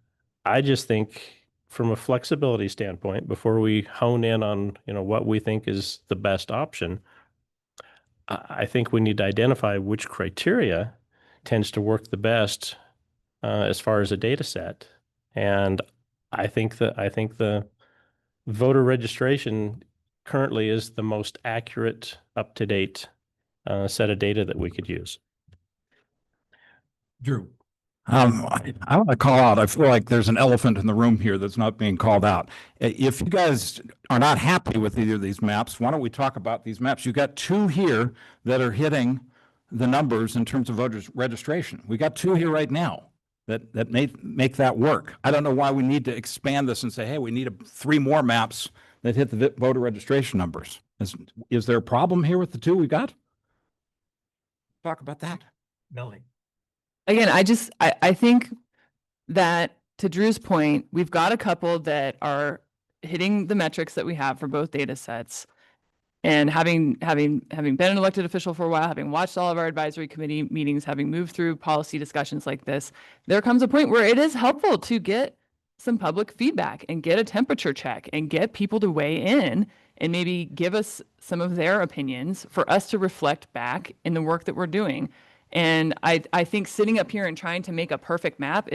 I just think from a flexibility standpoint, before we hone in on, what we think is the best option, I think we need to identify which criteria tends to work the best as far as a data set. And I think the voter registration currently is the most accurate, up-to-date set of data that we could use. Drew. I want to call out, I feel like there's an elephant in the room here that's not being called out. If you guys are not happy with either of these maps, why don't we talk about these maps? You've got two here that are hitting the numbers in terms of voters registration. We got two here right now that make that work. I don't know why we need to expand this and say, hey, we need 3 more maps that hit the voter registration numbers. Is there a problem here with the two we got? Talk about that. Melanie. Again, I think that to Drew's point, we've got a couple that are hitting the metrics that we have for both data sets. And having been an elected official for a while, having watched all of our advisory committee meetings, having moved through policy discussions like this, there comes a point where it is helpful to get some public feedback and get a temperature check and get people to weigh in and maybe give us some of their opinions for us to reflect back in the work that we're doing. And I think sitting up here and trying to make a perfect map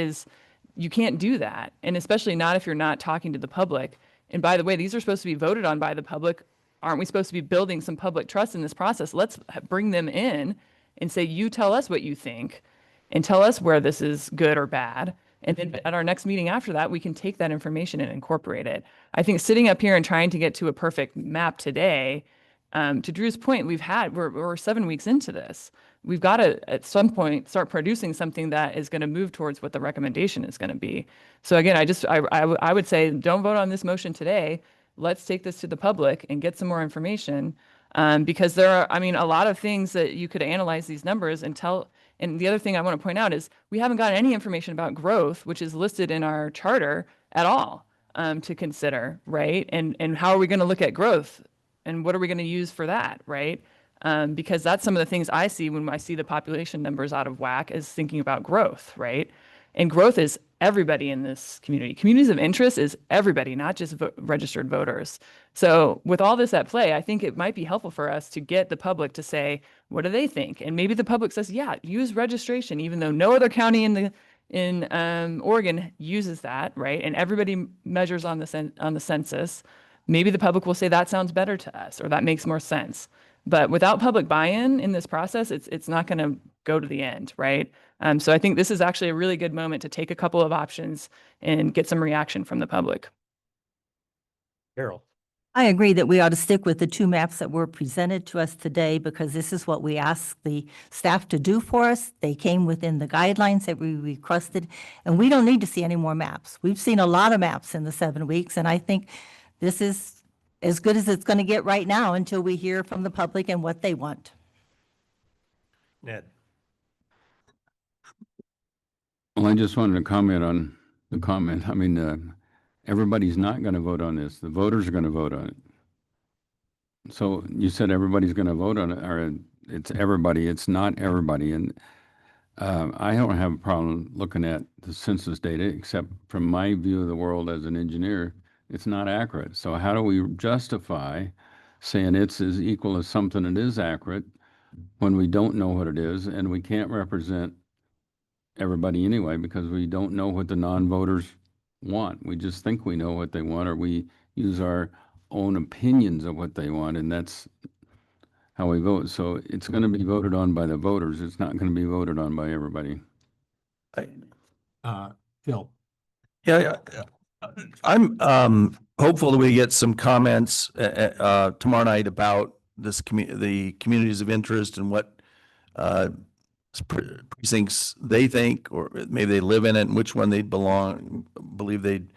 you can't do that. And especially not if you're not talking to the public. And by the way, these are supposed to be voted on by the public. Aren't we supposed to be building some public trust in this process? Let's bring them in and say, you tell us what you think and tell us where this is good or bad. And then at our next meeting after that, we can take that information and incorporate it. I think sitting up here and trying to get to a perfect map today, to Drew's point, we're 7 weeks into this. We've got to, at some point, start producing something that is going to move towards what the recommendation is going to be. So again, I would say, don't vote on this motion today. Let's take this to the public and get some more information, because there are, a lot of things that you could analyze these numbers and tell. And the other thing I want to point out is we haven't got any information about growth, which is listed in our charter at all, to consider, right? And how are we going to look at growth, and what are we going to use for that, right? Because that's some of the things I see when I see the population numbers out of whack, is thinking about growth, right? And growth is everybody in this community. Communities of interest is everybody, not just registered voters. So with all this at play, I think it might be helpful for us to get the public to say, what do they think? And maybe the public says, yeah, use registration, even though no other county in Oregon uses that, right? And everybody measures on the census. Maybe the public will say that sounds better to us, or that makes more sense. But without public buy-in in this process, it's not going to go to the end, right? So I think this is actually a really good moment to take a couple of options and get some reaction from the public. Carol. I agree that we ought to stick with the 2 maps that were presented to us today, because this is what we asked the staff to do for us. They came within the guidelines that we requested, and we don't need to see any more maps. We've seen a lot of maps in the 7 weeks, and I think this is as good as it's going to get right now until we hear from the public and what they want. Ned. Well, I just wanted to comment on the comment. Everybody's not going to vote on this. The voters are going to vote on it. So you said everybody's going to vote on it, or it's everybody. It's not everybody. And I don't have a problem looking at the census data, except from my view of the world as an engineer, it's not accurate. So how do we justify saying it's as equal as something that is accurate when we don't know what it is, and we can't represent everybody anyway, because we don't know what the non-voters want. We just think we know what they want, or we use our own opinions of what they want, and that's how we vote. So it's going to be voted on by the voters. It's not going to be voted on by everybody. Phil. Yeah, I'm hopeful that we get some comments tomorrow night about this the communities of interest and what precincts they think, or maybe they live in it, and which one they believe they'd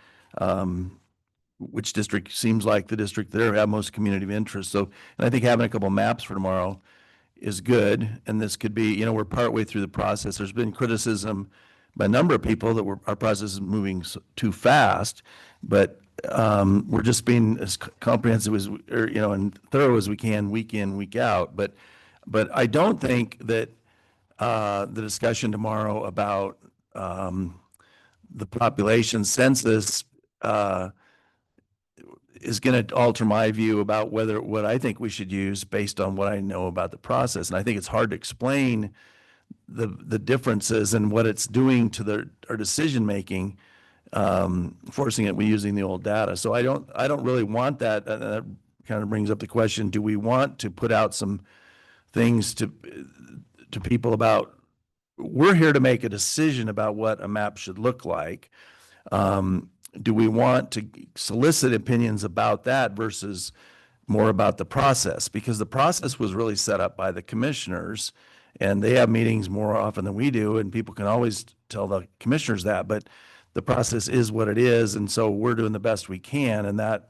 which district seems like the district that have most community of interest. So, and I think having a couple maps for tomorrow is good. And this could be, we're partway through the process. There's been criticism by a number of people that our process is moving too fast, but we're just being as comprehensive as, and thorough as we can, week in, week out. But I don't think that the discussion tomorrow about the population census is going to alter my view about what I think we should use based on what I know about the process. And I think it's hard to explain the differences and what it's doing to our decision making, forcing it using the old data. So I don't really want that. That kind of brings up the question: do we want to put out some things to people about? We're here to make a decision about what a map should look like. Do we want to solicit opinions about that versus more about the process? Because the process was really set up by the commissioners, and they have meetings more often than we do, and people can always tell the commissioners that, but the process is what it is, and so we're doing the best we can, and are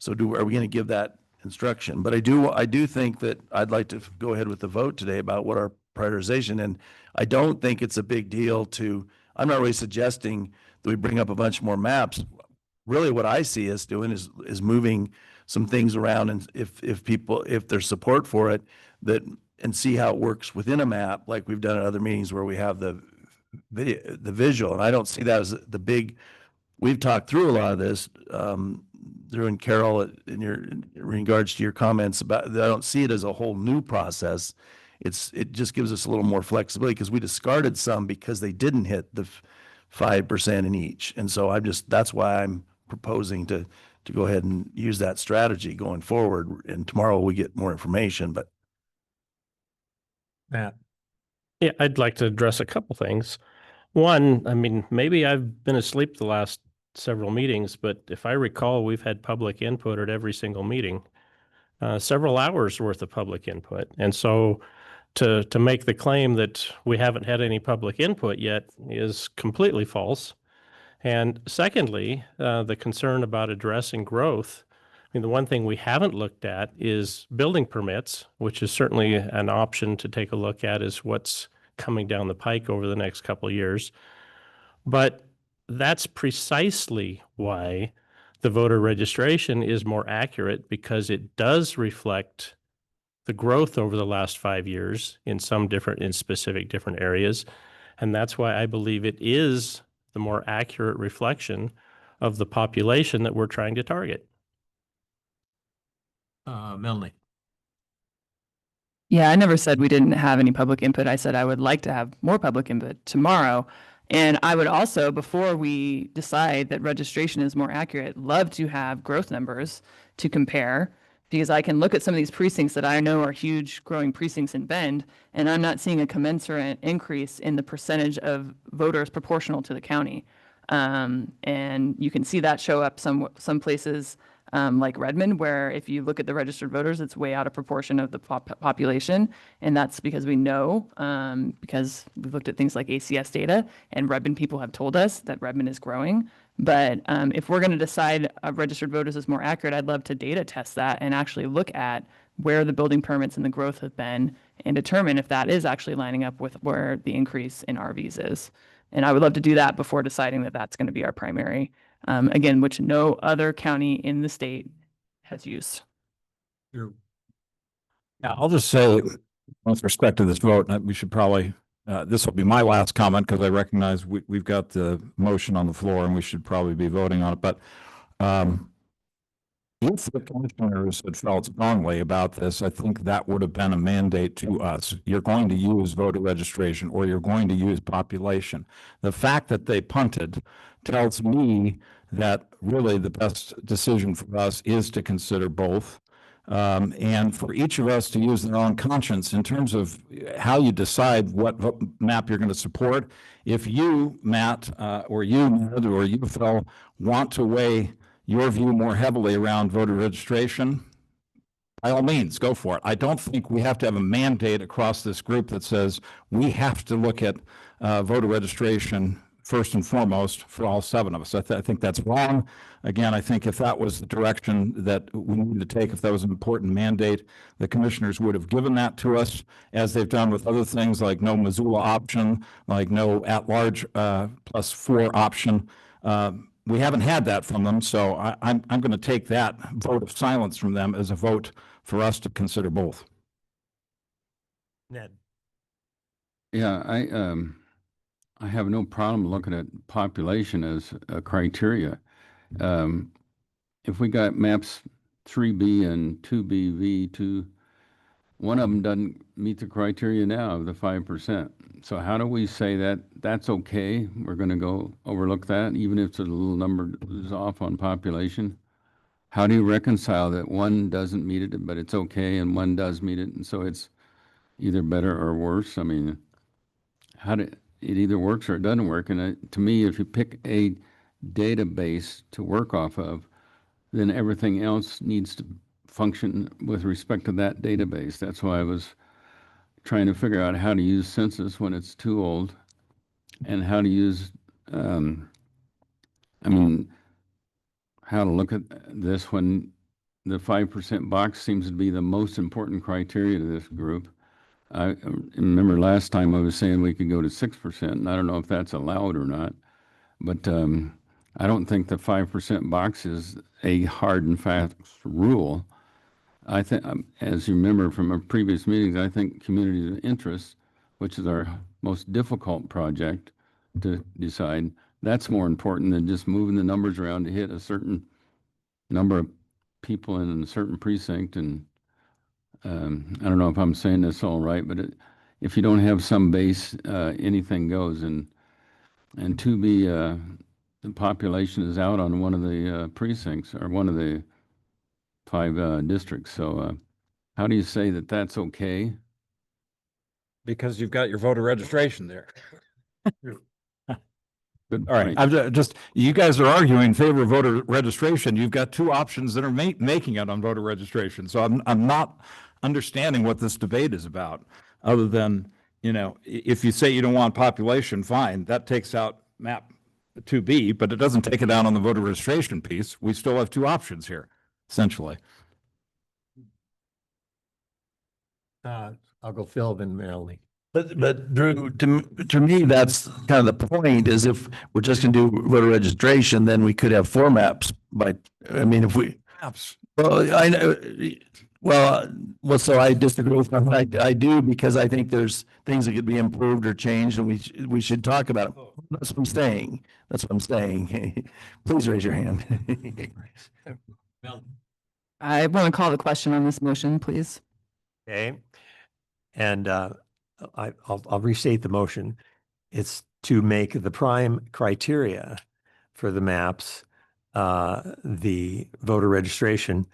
we going to give that instruction? But I do think that I'd like to go ahead with the vote today about what our prioritization, and I don't think it's a big deal I'm not really suggesting that we bring up a bunch more maps. Really what I see us doing is moving some things around, and if there's support for it, and see how it works within a map, like we've done at other meetings where we have the visual. And I don't see that as we've talked through a lot of this, Drew and Carol, in regards to your comments about, I don't see it as a whole new process. It just gives us a little more flexibility, because we discarded some because they didn't hit the 5% in each. And so that's why I'm proposing to go ahead and use that strategy going forward. And tomorrow we get more information, but. Matt. Yeah, I'd like to address a couple things. One, I mean, maybe I've been asleep the last several meetings, but if I recall, we've had public input at every single meeting, several hours worth of public input. And so to make the claim that we haven't had any public input yet is completely false. And secondly, the concern about addressing growth. I mean, the one thing we haven't looked at is building permits, which is certainly an option to take a look at, is what's coming down the pike over the next couple of years. But that's precisely why the voter registration is more accurate, because it does reflect the growth over the last 5 years in specific different areas. And that's why I believe it is the more accurate reflection of the population that we're trying to target. Melanie. Yeah, I never said we didn't have any public input. I said I would like to have more public input tomorrow. And I would also, before we decide that registration is more accurate, love to have growth numbers to compare, because I can look at some of these precincts that I know are huge growing precincts in Bend, and I'm not seeing a commensurate increase in the percentage of voters proportional to the county. And you can see that show up some places like Redmond, where if you look at the registered voters, it's way out of proportion of the population. And that's because we know, because we've looked at things like ACS data, and Redmond people have told us that Redmond is growing. But if we're going to decide registered voters is more accurate, I'd love to data test that and actually look at where the building permits and the growth have been, and determine if that is actually lining up with where the increase in RVs is. And I would love to do that before deciding that that's going to be our primary, again, which no other county in the state has used. Yeah, I'll just say, with respect to this vote, we should probably, this will be my last comment, because I recognize we've got the motion on the floor and we should probably be voting on it. But if the commissioners had felt strongly about this, I think that would have been a mandate to us. You're going to use voter registration, or you're going to use population. The fact that they punted tells me that really the best decision for us is to consider both. And for each of us to use their own conscience in terms of how you decide what map you're going to support. If you, Matt, or you, Ned, or you, Phil, want to weigh your view more heavily around voter registration, by all means, go for it. I don't think we have to have a mandate across this group that says we have to look at voter registration first and foremost for all 7 of us. I think that's wrong. Again, I think if that was the direction that we needed to take, if that was an important mandate, the commissioners would have given that to us, as they've done with other things like no Missoula option, like no at-large +4 option. We haven't had that from them, so I'm going to take that vote of silence from them as a vote for us to consider both. Ned. Yeah, I have no problem looking at population as a criteria. If we got maps 3B and 2BV2, one of them doesn't meet the criteria now of the 5%. So how do we say that that's okay? We're going to go overlook that, even if the little number is off on population. How do you reconcile that one doesn't meet it, but it's okay, and one does meet it, and so it's either better or worse? I mean, it either works or it doesn't work. And to me, if you pick a database to work off of, then everything else needs to function with respect to that database. That's why I was trying to figure out how to use census when it's too old, and how to use, how to look at this when the 5% box seems to be the most important criteria to this group. I remember last time I was saying we could go to 6%, and I don't know if that's allowed or not, but I don't think the 5% box is a hard and fast rule. I think, as you remember from our previous meetings, I think community of interest, which is our most difficult project to decide, that's more important than just moving the numbers around to hit a certain number of people in a certain precinct. And I don't know if I'm saying this all right, but if you don't have some base, anything goes. And 2B, the population is out on one of the precincts, or one of the 5 districts. So how do you say that that's okay? Because you've got your voter registration there. Good All right, point. I'm just, you guys are arguing in favor of voter registration. You've got 2 options that are making it on voter registration. So I'm not understanding what this debate is about, other than, if you say you don't want population, fine, that takes out map 2B, but it doesn't take it down on the voter registration piece. We still have 2 options here, essentially. I'll go Phil, then Melanie. But Drew, to me, that's kind of the point, is if we're just going to do voter registration, then we could have 4 maps. If we, Maps. well, I know, so I disagree with them. I do, because I think there's things that could be improved or changed, and we should talk about it. That's what I'm saying. That's what I'm saying. Please raise your hand. I want to call the question on this motion, please. Okay. And I'll restate the motion. It's to make the prime criteria for the maps, the voter registration.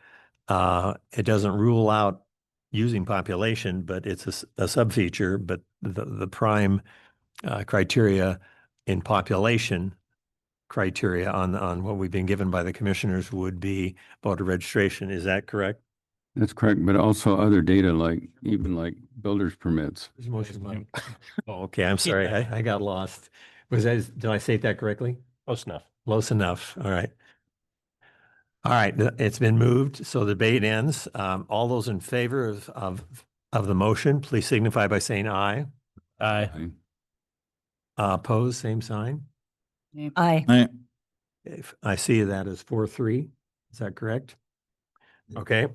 It doesn't rule out using population, but it's a sub-feature, but the prime criteria in population criteria on what we've been given by the commissioners would be voter registration. Is that correct? That's correct, but also other data, even like builder's permits. Oh, okay, I'm sorry. I got lost. Did I say that correctly? Close enough. Close enough. All right. All right, it's been moved, so the debate ends. All those in favor of the motion, please signify by saying aye. Aye. Opposed, same sign. Aye. If I see that as 4-3. Is that correct? Okay.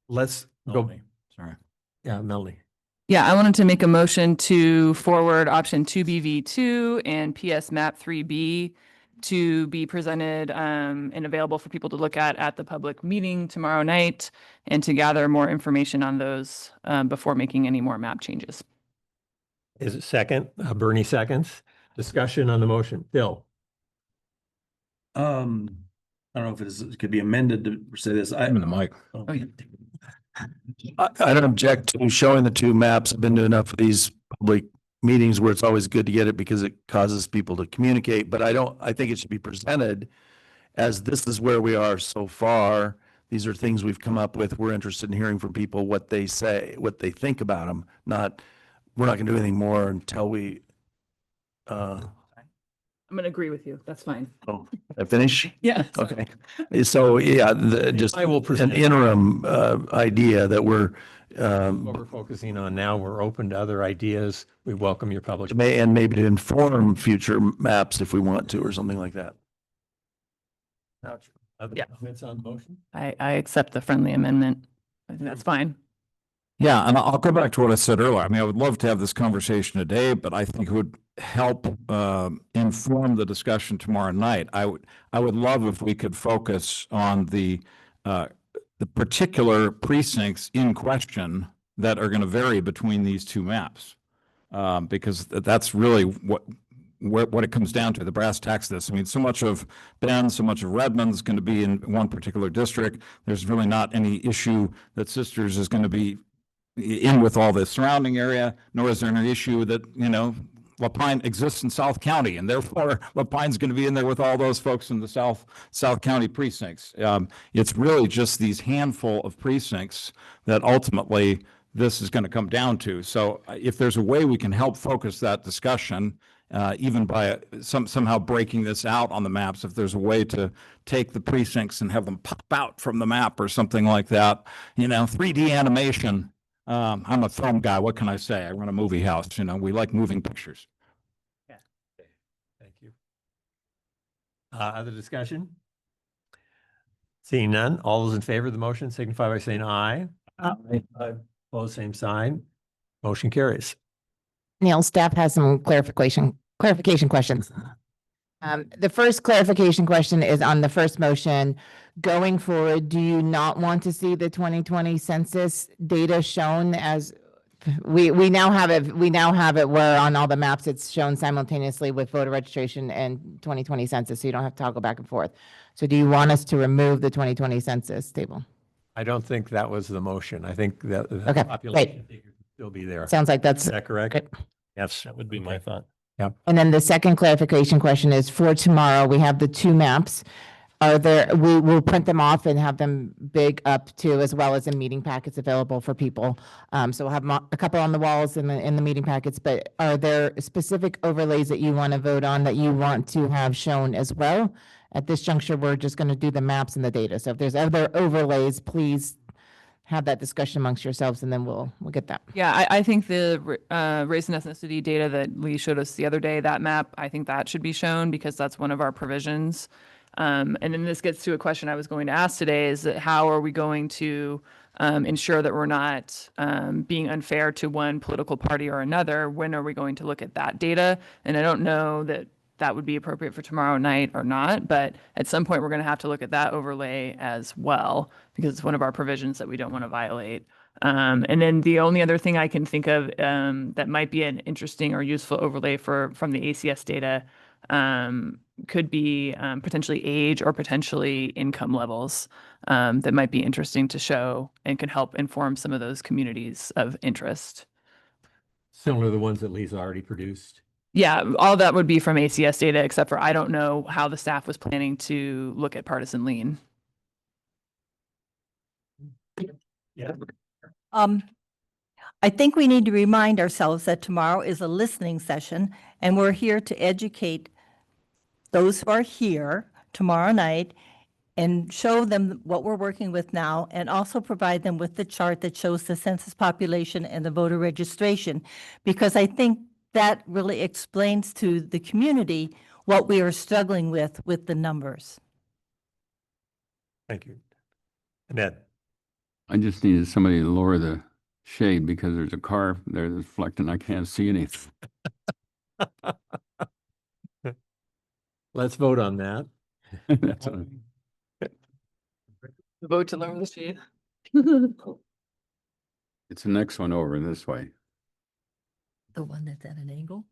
Let's go. Sorry. Yeah, Melanie. Yeah, I wanted to make a motion to forward option 2BV2 and PS map 3B to be presented and available for people to look at the public meeting tomorrow night, and to gather more information on those before making any more map changes. Is it second? Bernie seconds. Discussion on the motion. Bill. I don't know if it could be amended to say this. I'm in the mic. Oh, yeah. I don't object to showing the two maps. I've been to enough of these public meetings where it's always good to get it because it causes people to communicate, but I think it should be presented as this is where we are so far. These are things we've come up with. We're interested in hearing from people what they say, what they think about them. We're not gonna do anything more until we, I'm gonna agree with you. That's fine. I finish? Yeah. Okay. So, yeah, just I will an present. interim, idea that we're, What we're focusing on now, we're open to other ideas. We welcome your public. and maybe to inform future maps if we want to, or something like that. Other Yeah. comments on the motion? I accept the friendly amendment. I think that's fine. Yeah, and I'll go back to what I said earlier. I mean, I would love to have this conversation today, but I think it would help inform the discussion tomorrow night. I would love if we could focus on the particular precincts in question that are going to vary between these two maps. Because that's really what it comes down to, the brass tacks of this. I mean, so much of Bend, so much of Redmond is going to be in one particular district. There's really not any issue that Sisters is going to be in with all the surrounding area, nor is there an issue that, La Pine exists in South County, and therefore La Pine's going to be in there with all those folks in the South County precincts. It's really just these handful of precincts that ultimately this is going to come down to. So if there's a way we can help focus that discussion, even by somehow breaking this out on the maps, if there's a way to take the precincts and have them pop out from the map or something like that, 3D animation. I'm a film guy. What can I say? I run a movie house. We like moving pictures. Thank you. Other discussion? Seeing none, all those in favor of the motion signify by saying aye. Aye. Opposed, same sign. Motion carries. Neil, staff has some clarification questions. The first clarification question is on the first motion. Going forward, do you not want to see the 2020 census data shown as we now have it where on all the maps it's shown simultaneously with voter registration and 2020 census, so you don't have to toggle back and forth. So do you want us to remove the 2020 census table? I don't think that was the motion. I think that the Okay, population figure could still be there. Sounds like that's Is that correct? great. Yes. That would be my thought. And then the second clarification question is for tomorrow, we have the two maps. We will print them off and have them big up too, as well as in meeting packets available for people. So we'll have a couple on the walls in the meeting packets, but are there specific overlays that you want to vote on that you want to have shown as well? At this juncture, we're just going to do the maps and the data. So if there's other overlays, please have that discussion amongst yourselves and then we'll get that. Yeah, I think the race and ethnicity data that Lee showed us the other day, that map, I think that should be shown because that's one of our provisions. And then this gets to a question I was going to ask today is that how are we going to ensure that we're not being unfair to one political party or another? When are we going to look at that data? And I don't know that that would be appropriate for tomorrow night or not, but at some point we're going to have to look at that overlay as well because it's one of our provisions that we don't want to violate. And then the only other thing I can think of that might be an interesting or useful overlay from the ACS data could be potentially age or potentially income levels that might be interesting to show and can help inform some of those communities of interest. Similar to the ones that Lee's already produced. Yeah, all that would be from ACS data, except for I don't know how the staff was planning to look at partisan lean. Yeah. I think we need to remind ourselves that tomorrow is a listening session and we're here to educate those who are here tomorrow night and show them what we're working with now and also provide them with the chart that shows the census population and the voter registration. Because I think that really explains to the community what we are struggling with the numbers. Thank you. Annette. I just needed somebody to lower the shade because there's a car there that's reflecting. I can't see anything. Let's vote on that. That's what Vote to lower the shade. it's the next one over this way. The one that's at an angle?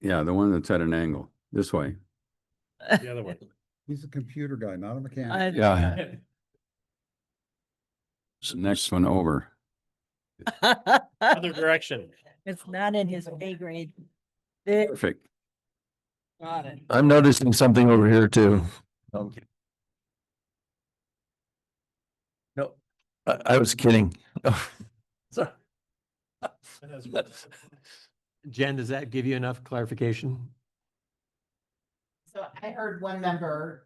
Yeah, the one that's at an angle this way. The other one. He's a computer guy, not a mechanic. Yeah. Next one over. Other direction. It's not in his pay grade. Perfect. Got it. I'm noticing something over here too. No, I was kidding. Sorry. Jen, does that give you enough clarification? So I heard one member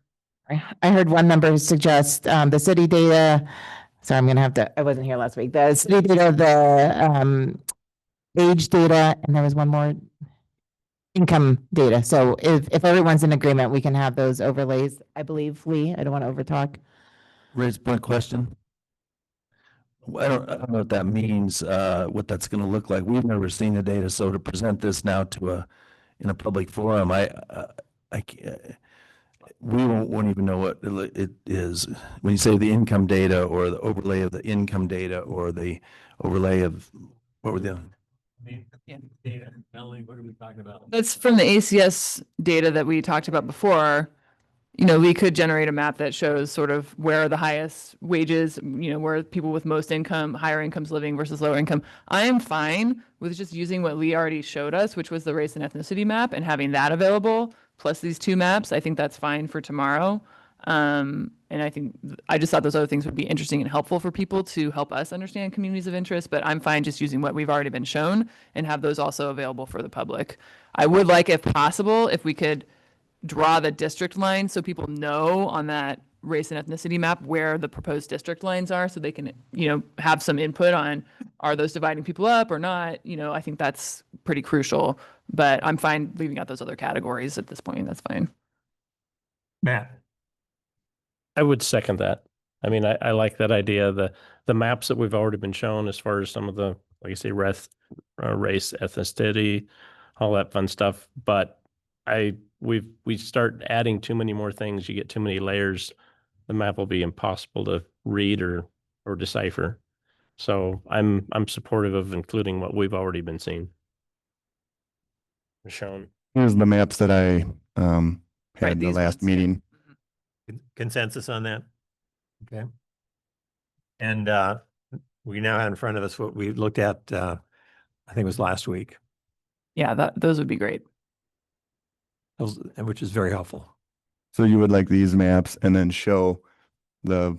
suggest, the city data. Sorry, I'm gonna have to, I wasn't here last week. The city data, the, age data, and there was one more. Income data. So if everyone's in agreement, we can have those overlays, I believe, Lee. I don't want to overtalk. Raise point question. Well, I don't know what that means, what that's gonna look like. We've never seen the data, so to present this now to in a public forum, I can't, we won't even know what it is. When you say the income data or the overlay of the income data or the overlay of, what were the? Data, Melanie, what are we talking about? That's from the ACS data that we talked about before. You know, we could generate a map that shows sort of where are the highest wages, you know, where people with most income, higher incomes living versus lower income. I am fine with just using what Lee already showed us, which was the race and ethnicity map, and having that available, plus these two maps. I think that's fine for tomorrow. And I think, I just thought those other things would be interesting and helpful for people to help us understand communities of interest, but I'm fine just using what we've already been shown and have those also available for the public. I would like, if possible, if we could draw the district lines so people know on that race and ethnicity map where the proposed district lines are, so they can, you know, have some input on, are those dividing people up or not? You know, I think that's pretty crucial, but I'm fine leaving out those other categories at this point. That's fine. Matt? I would second that. I mean, I like that idea. The maps that we've already been shown as far as some of the, like I say, race, ethnicity, all that fun stuff. But we start adding too many more things. You get too many layers. The map will be impossible to read or decipher. So I'm supportive of including what we've already been seeing. Shown. Here's the maps that I Right, had in the these last ones, yeah. meeting. Consensus on that? Okay. And we now have in front of us what we looked at, I think it was last week, Yeah, those would be great. which is very helpful. So you would like these maps and then show the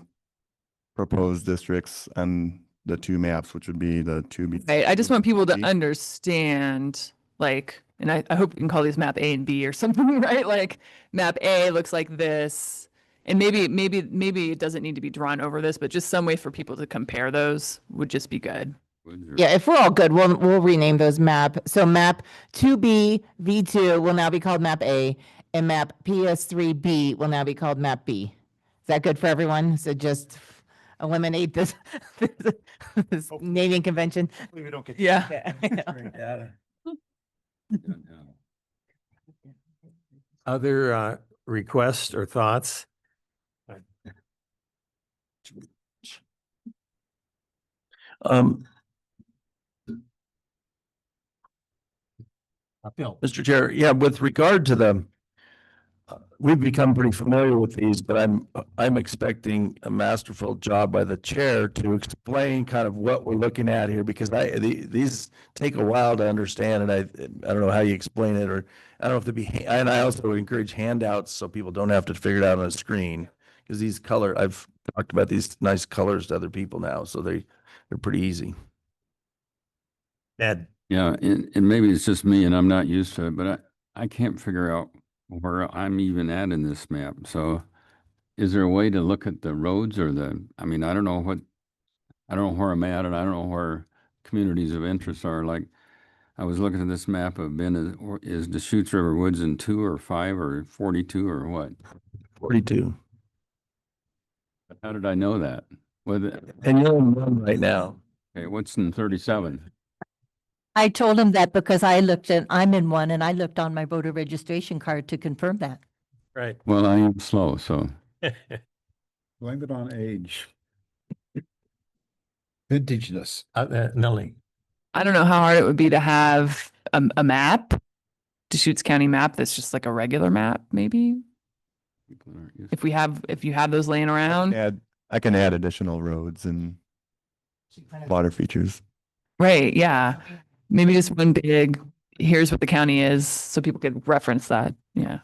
proposed districts on the two maps, which would be the two. Right. I just want people to B. understand, like, and I hope you can call these map A and B or something, right? Like map A looks like this. And maybe it doesn't need to be drawn over this, but just some way for people to compare those would just be good. Yeah, if we're all good, we'll rename those map. So map 2B V2 will now be called map A, and map PS3B will now be called map B. Is that good for everyone? So just eliminate this, this naming convention. We don't get. Yeah. Yeah, I know. Other requests or thoughts? Bill. Mr. Chair, yeah, with regard to the, we've become pretty familiar with these, but I'm expecting a masterful job by the chair to explain kind of what we're looking at here, because these take a while to understand, and I don't know how you explain it, or I don't know if to be, and I also would encourage handouts so people don't have to figure it out on a screen, because these I've talked about these nice colors to other people now, so they're pretty easy. Ed? Yeah, and maybe it's just me and I'm not used to it, but I can't figure out where I'm even at in this map. So is there a way to look at the roads or I mean, I don't know where I'm at, and I don't know where communities of interest are. Like, I was looking at this map of is Deschutes River Woods in 2 or 5 or 42 or what? 42. How did I know that? And you're in one right now. Okay, what's in 37? I told him that because I'm in one and I looked on my voter registration card to confirm that. Right. Well, I am slow, so. Blame it on age. Vintageness. Melanie? I don't know how hard it would be to have a map, Deschutes County map that's just like a regular map, maybe. People aren't used if you have those laying around. I can add additional roads and water features. Right, yeah. Maybe just one big, here's what the county is, so people could reference that, yeah.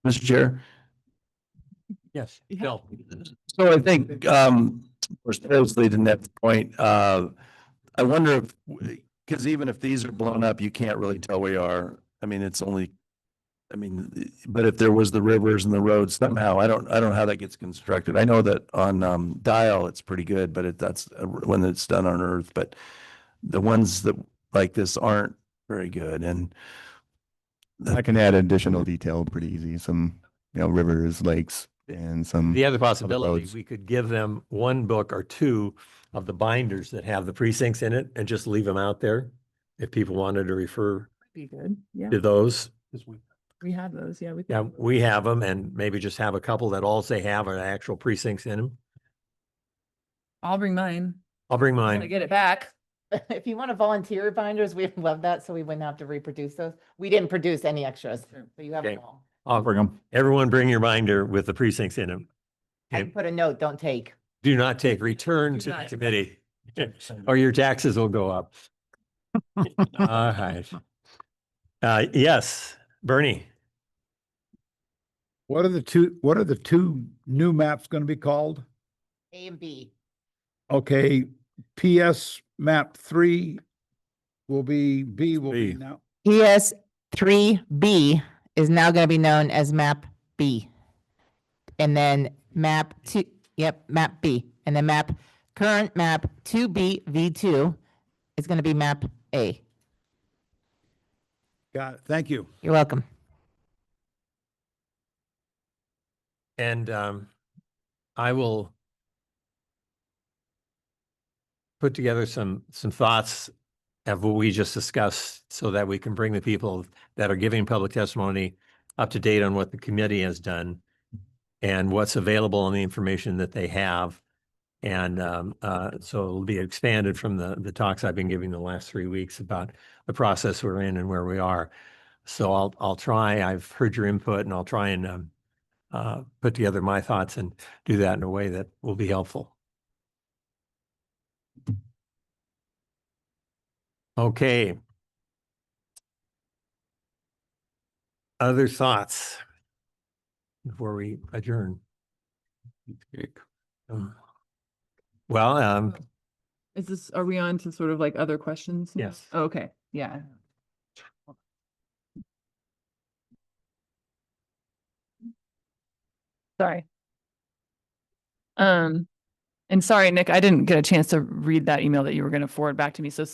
Mr. Chair. Yes, Phil. So I think, we're supposedly to Ned's point, I wonder if, because even if these are blown up, you can't really tell where you are. I mean, it's only, I mean, but if there was the rivers and the roads somehow, I don't know how that gets constructed. I know that on, Dial, it's pretty good, but that's when it's done on Earth, but the ones that like this aren't very good. And I can add additional detail pretty easy, some, rivers, lakes, and some. The other possibility, roads. we could give them one book or two of the binders that have the precincts in it and just leave them out there. If people wanted to refer Be good, yeah. to those. We have those, yeah. Yeah, we have them, and maybe just have a couple that all they have are actual precincts in them. I'll bring mine. I'll bring I'm gonna mine. get it back. If you want to volunteer binders, we'd love that, so we wouldn't have to reproduce those. We didn't produce any extras, so you have Okay. them all. I'll Bring them. Everyone bring your binder with the precincts in them. I Okay. put a note, don't take. Do not take, return Do to the not. committee, or your taxes will go up. All right. Yes, Bernie. What are the two new maps going to be called? A and B. Okay, PS map 3 will be B. now. PS 3B is now going to be known as map B. And then map 2, map B. And then current map 2B V2 is going to be map A. Got it. Thank you. You're welcome. And I will put together some thoughts of what we just discussed so that we can bring the people that are giving public testimony up to date on what the committee has done and what's available on the information that they have. And so it'll be expanded from the talks I've been giving the last 3 weeks about the process we're in and where we are. So I'll try, I've heard your input, and I'll try and put together my thoughts and do that in a way that will be helpful. Okay. Other thoughts before we adjourn? Jake. Well, Is this, are we on to sort of like other questions? yes. Oh, okay, yeah. Sorry. And sorry, Nick, I didn't get a chance to read that email that you were going to forward back to me. So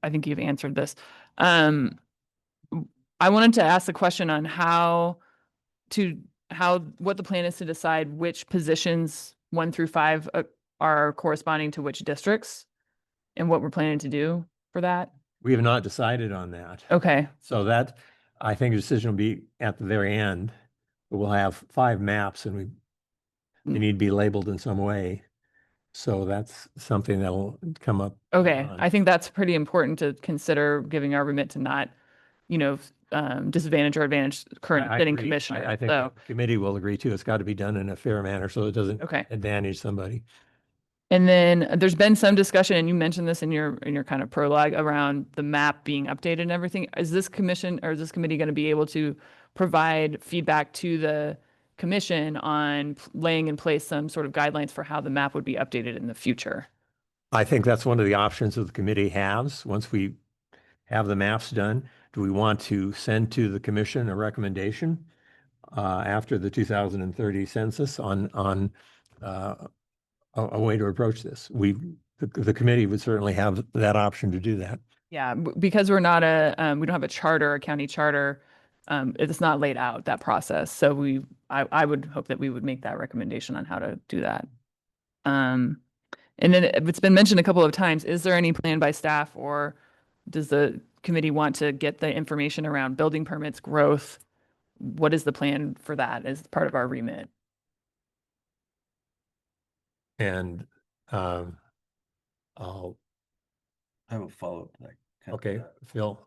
I think you've answered this. I wanted to ask the question on what the plan is to decide which positions 1 through 5 are corresponding to which districts and what we're planning to do for that. We have not decided on that. Okay, So that, I think a decision will be at the very end. But we'll have 5 maps and they need to be labeled in some way. So that's something that will come up. okay. on. I think that's pretty important to consider, giving our remit to not, disadvantage or advantage current I sitting agree. commissioner. I think So, the committee will agree too. It's got to be done in a fair manner so it doesn't okay. advantage somebody. And then there's been some discussion, and you mentioned this in your kind of prologue around the map being updated and everything. Is this commission or is this committee going to be able to provide feedback to the commission on laying in place some sort of guidelines for how the map would be updated in the future? I think that's one of the options that the committee has. Once we have the maps done, do we want to send to the commission a recommendation after the 2030 census on a way to approach this? The committee would certainly have that option to do that. Yeah, because we're not we don't have a charter, a county charter. It's not laid out, that process. So I would hope that we would make that recommendation on how to do that. And then it's been mentioned a couple of times, is there any plan by staff, or does the committee want to get the information around building permits, growth? What is the plan for that as part of our remit? And I have a follow-up to that. okay, Phil.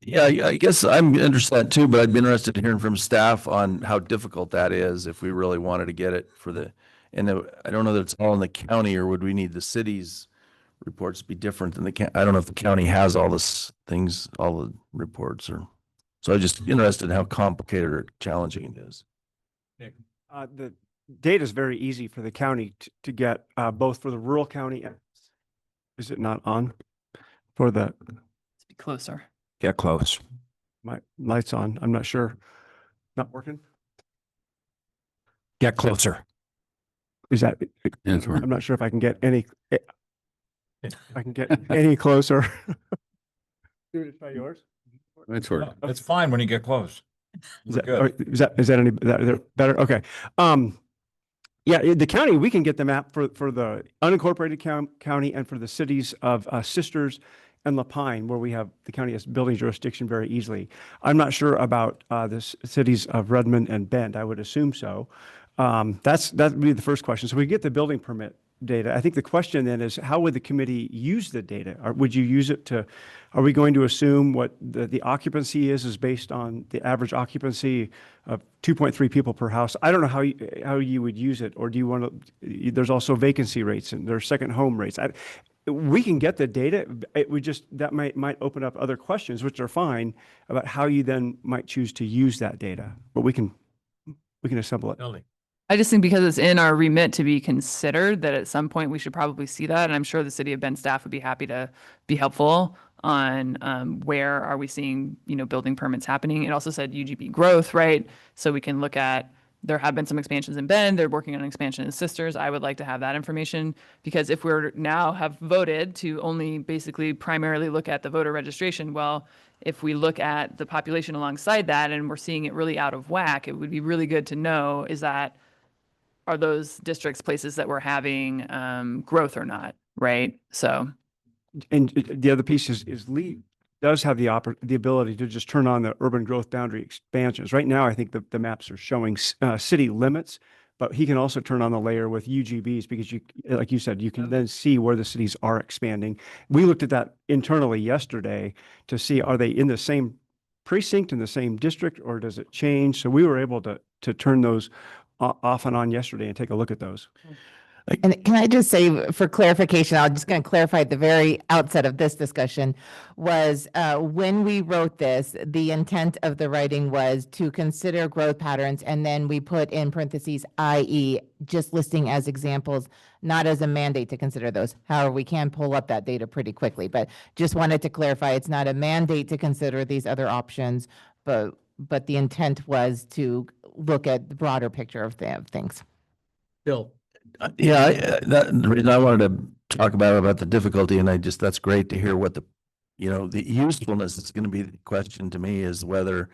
Yeah, I guess I'm interested in that too, but I'd be interested in hearing from staff on how difficult that is if we really wanted to get it for the, and I don't know that it's all in the county, or would we need the city's reports to be different than I don't know if the county has all this things, all the reports, or, so I'm just interested in how complicated or challenging it is. The data is very easy for the county to get, both for the rural county. Is it not on for the? Let's be closer. Get close. My light's on. I'm not sure. Not working? Get closer. Is that? That's right. I'm not sure if I can get any. I can get any closer. Dude, try yours. That's right. It's fine when you get close. Is that any better? Okay. Yeah, the county, we can get the map for the unincorporated county and for the cities of Sisters and La Pine, where we have, the county has building jurisdiction very easily. I'm not sure about the cities of Redmond and Bend. I would assume so. That would be the first question. So we get the building permit data. I think the question then is, how would the committee use the data? Or would you use it to, are we going to assume what the occupancy is based on the average occupancy of 2.3 people per house? I don't know how you would use it, or do you want to, there's also vacancy rates and there's second home rates. We can get the data. That might open up other questions, which are fine, about how you then might choose to use that data, but we can assemble it. I just think because it's in our remit to be considered, that at some point we should probably see that. And I'm sure the City of Bend staff would be happy to be helpful on where are we seeing, building permits happening. It also said UGB growth, right? So we can look at, there have been some expansions in Bend. They're working on an expansion in Sisters. I would like to have that information, because if we're now have voted to only basically primarily look at the voter registration, well, if we look at the population alongside that and we're seeing it really out of whack, it would be really good to know, are those districts places that we're having growth or not, right? So. And the other piece is Lee does have the ability to just turn on the urban growth boundary expansions. Right now, I think the maps are showing city limits, but he can also turn on the layer with UGBs, because like you said, you can then see where the cities are expanding. We looked at that internally yesterday to see, are they in the same precinct, in the same district, or does it change? So we were able to turn those off and on yesterday and take a look at those. And can I just say, for clarification, I'm just going to clarify at the very outset of this discussion, was when we wrote this, the intent of the writing was to consider growth patterns, and then we put in parentheses, i.e., just listing as examples, not as a mandate to consider those. However, we can pull up that data pretty quickly, but just wanted to clarify, it's not a mandate to consider these other options, but the intent was to look at the broader picture of things. Bill. Yeah, the reason I wanted to talk about the difficulty, and that's great to hear what the usefulness is going to be. The question to me is whether,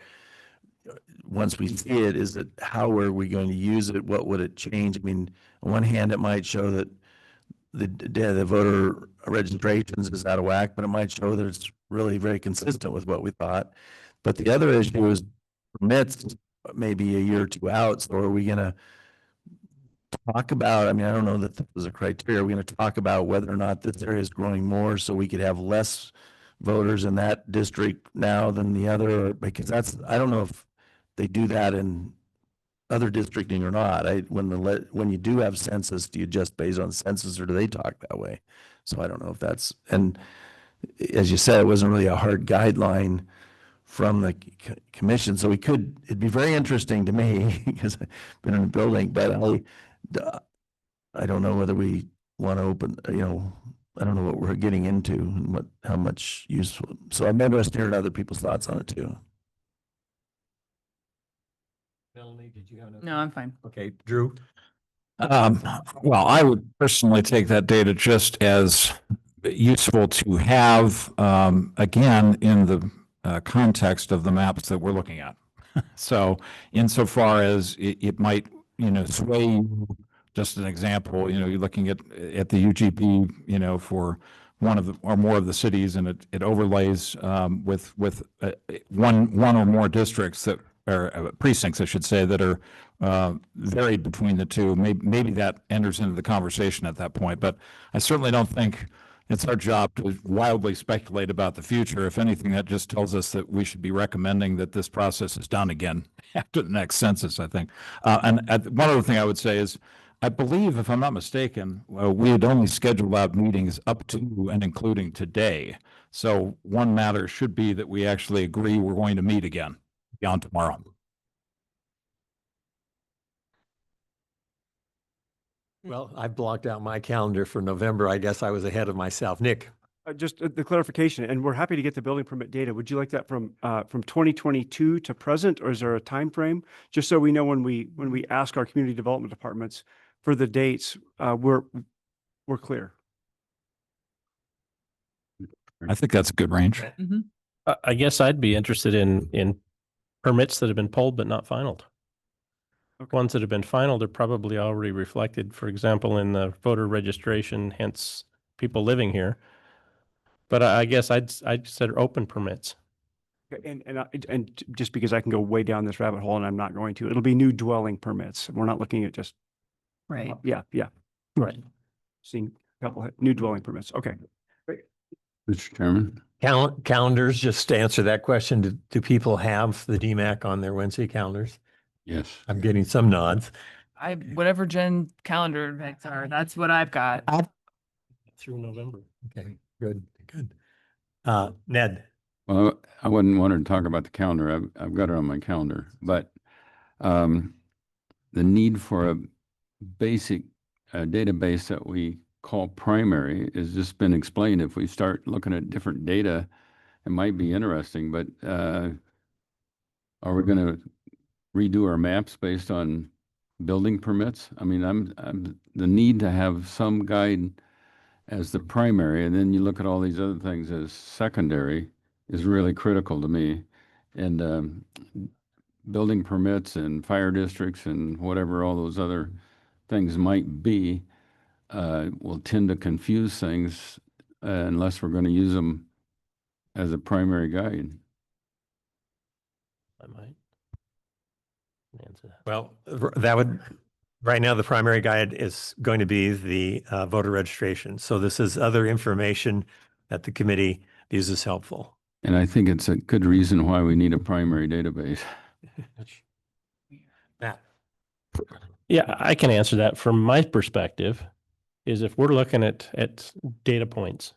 once we see it, is it, how are we going to use it? What would it change? I mean, on one hand, it might show that the voter registrations is out of whack, but it might show that it's really very consistent with what we thought. But the other issue is permits maybe a year or two out. So are we going to talk about, I don't know that there's a criteria. We're going to talk about whether or not this area is growing more, so we could have less voters in that district now than the other, because I don't know if they do that in other districting or not. When you do have census, do you just based on census, or do they talk that way? So I don't know if that's, and as you said, it wasn't really a hard guideline from the commission. So it'd be very interesting to me, because I've been in the building, but I don't know whether we want to open, I don't know what we're getting into and how much useful. So I'm interested in hearing other people's thoughts on it too. Melanie, did you have No, I'm fine. Okay, Drew. Well, I would personally take that data just as useful to have, again, in the context of the maps that we're looking at. So insofar as it might, sway you, just an example, you're looking at the UGB, for one of the or more of the cities, and it overlays with one or more districts that or precincts, I should say, that are varied between the two. Maybe that enters into the conversation at that point, but I certainly don't think it's our job to wildly speculate about the future. If anything, that just tells us that we should be recommending that this process is done again after the next census, I think. One other thing I would say is, I believe, if I'm not mistaken, we had only scheduled out meetings up to and including today. So one matter should be that we actually agree we're going to meet again beyond tomorrow. Well, I blocked out my calendar for November. I guess I was ahead of myself. Nick? Just the clarification, and we're happy to get the building permit data. Would you like that from 2022 to present, or is there a time frame? Just so we know when we ask our community development departments for the dates, we're clear. I think that's a good range. I guess I'd be interested in permits that have been pulled but not finalized. Okay. Ones that have been finalized are probably already reflected, for example, in the voter registration, hence people living here. But I guess I'd consider open permits. Okay, and just because I can go way down this rabbit hole and I'm not going to, it'll be new dwelling permits. We're not looking at just, Right. yeah, Right. seeing a couple of new dwelling permits. Okay. Mr. Chairman. Calendars, just to answer that question, do people have the DMAC on their Wednesday calendars? Yes. I'm getting some nods. Whatever Jen calendar invites are, that's what I've got. Through November. Okay, good. Ned? Well, I wouldn't want to talk about the calendar. I've got it on my calendar, but the need for a basic database that we call primary has just been explained. If we start looking at different data, it might be interesting, but are we going to redo our maps based on building permits? I mean, I'm the need to have some guide as the primary, and then you look at all these other things as secondary is really critical to me. And building permits and fire districts and whatever all those other things might be will tend to confuse things unless we're going to use them as a primary guide. I might answer that. Well, that would, right now, the primary guide is going to be the voter registration. So this is other information that the committee views as helpful. And I think it's a good reason why we need a primary database. Matt? Yeah, I can answer that. From my perspective, is if we're looking at data points,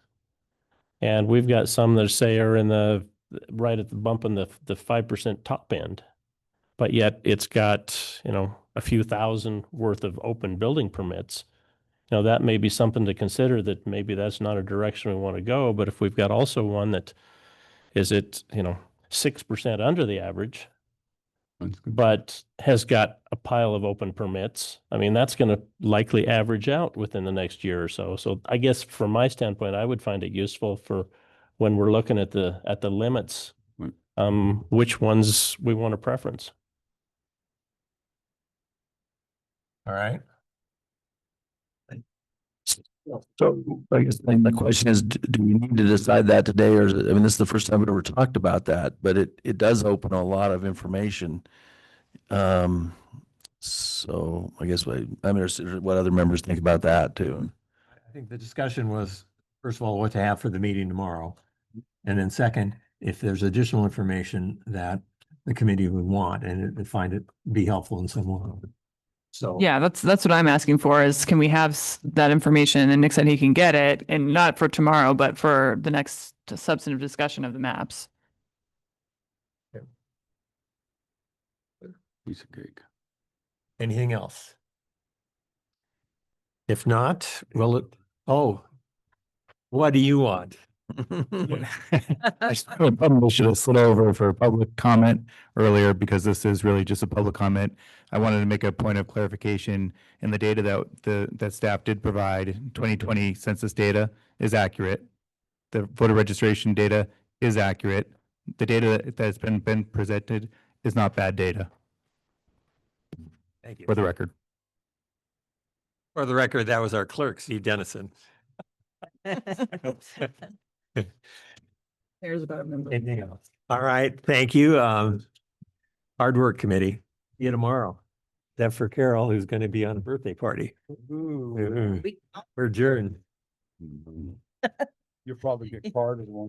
and we've got some that say are in the right at the bump in the 5% top end, but yet it's got, a few thousand worth of open building permits. That may be something to consider, that maybe that's not a direction we want to go. But if we've got also one that is at 6% under the average, but has got a pile of open permits, I mean, that's going to likely average out within the next year or so. So I guess from my standpoint, I would find it useful for when we're looking at the limits, which ones we want to preference. All right. So I guess the question is, do we need to decide that today, or is it, I mean, this is the first time we've ever talked about that, but it does open a lot of information. So I guess what other members think about that too. I think the discussion was, first of all, what to have for the meeting tomorrow. And then second, if there's additional information that the committee would want and find it be helpful in some way. So. Yeah, that's what I'm asking for is, can we have that information? And Nick said he can get it, and not for tomorrow, but for the next substantive discussion of the maps. Piece of cake. Anything else? If not, what do you want? I probably should have slid over for public comment earlier because this is really just a public comment. I wanted to make a point of clarification, in the data that staff did provide, 2020 census data is accurate. The voter registration data is accurate. The data that's been presented is not bad data, Thank you. for the record. For the record, that was our clerk, Steve Dennison. There's about a member. Anything else? All right, thank you. Hard work committee. See you tomorrow. Except for Carol, who's going to be on a birthday party. We're adjourned. You'll probably get carded one.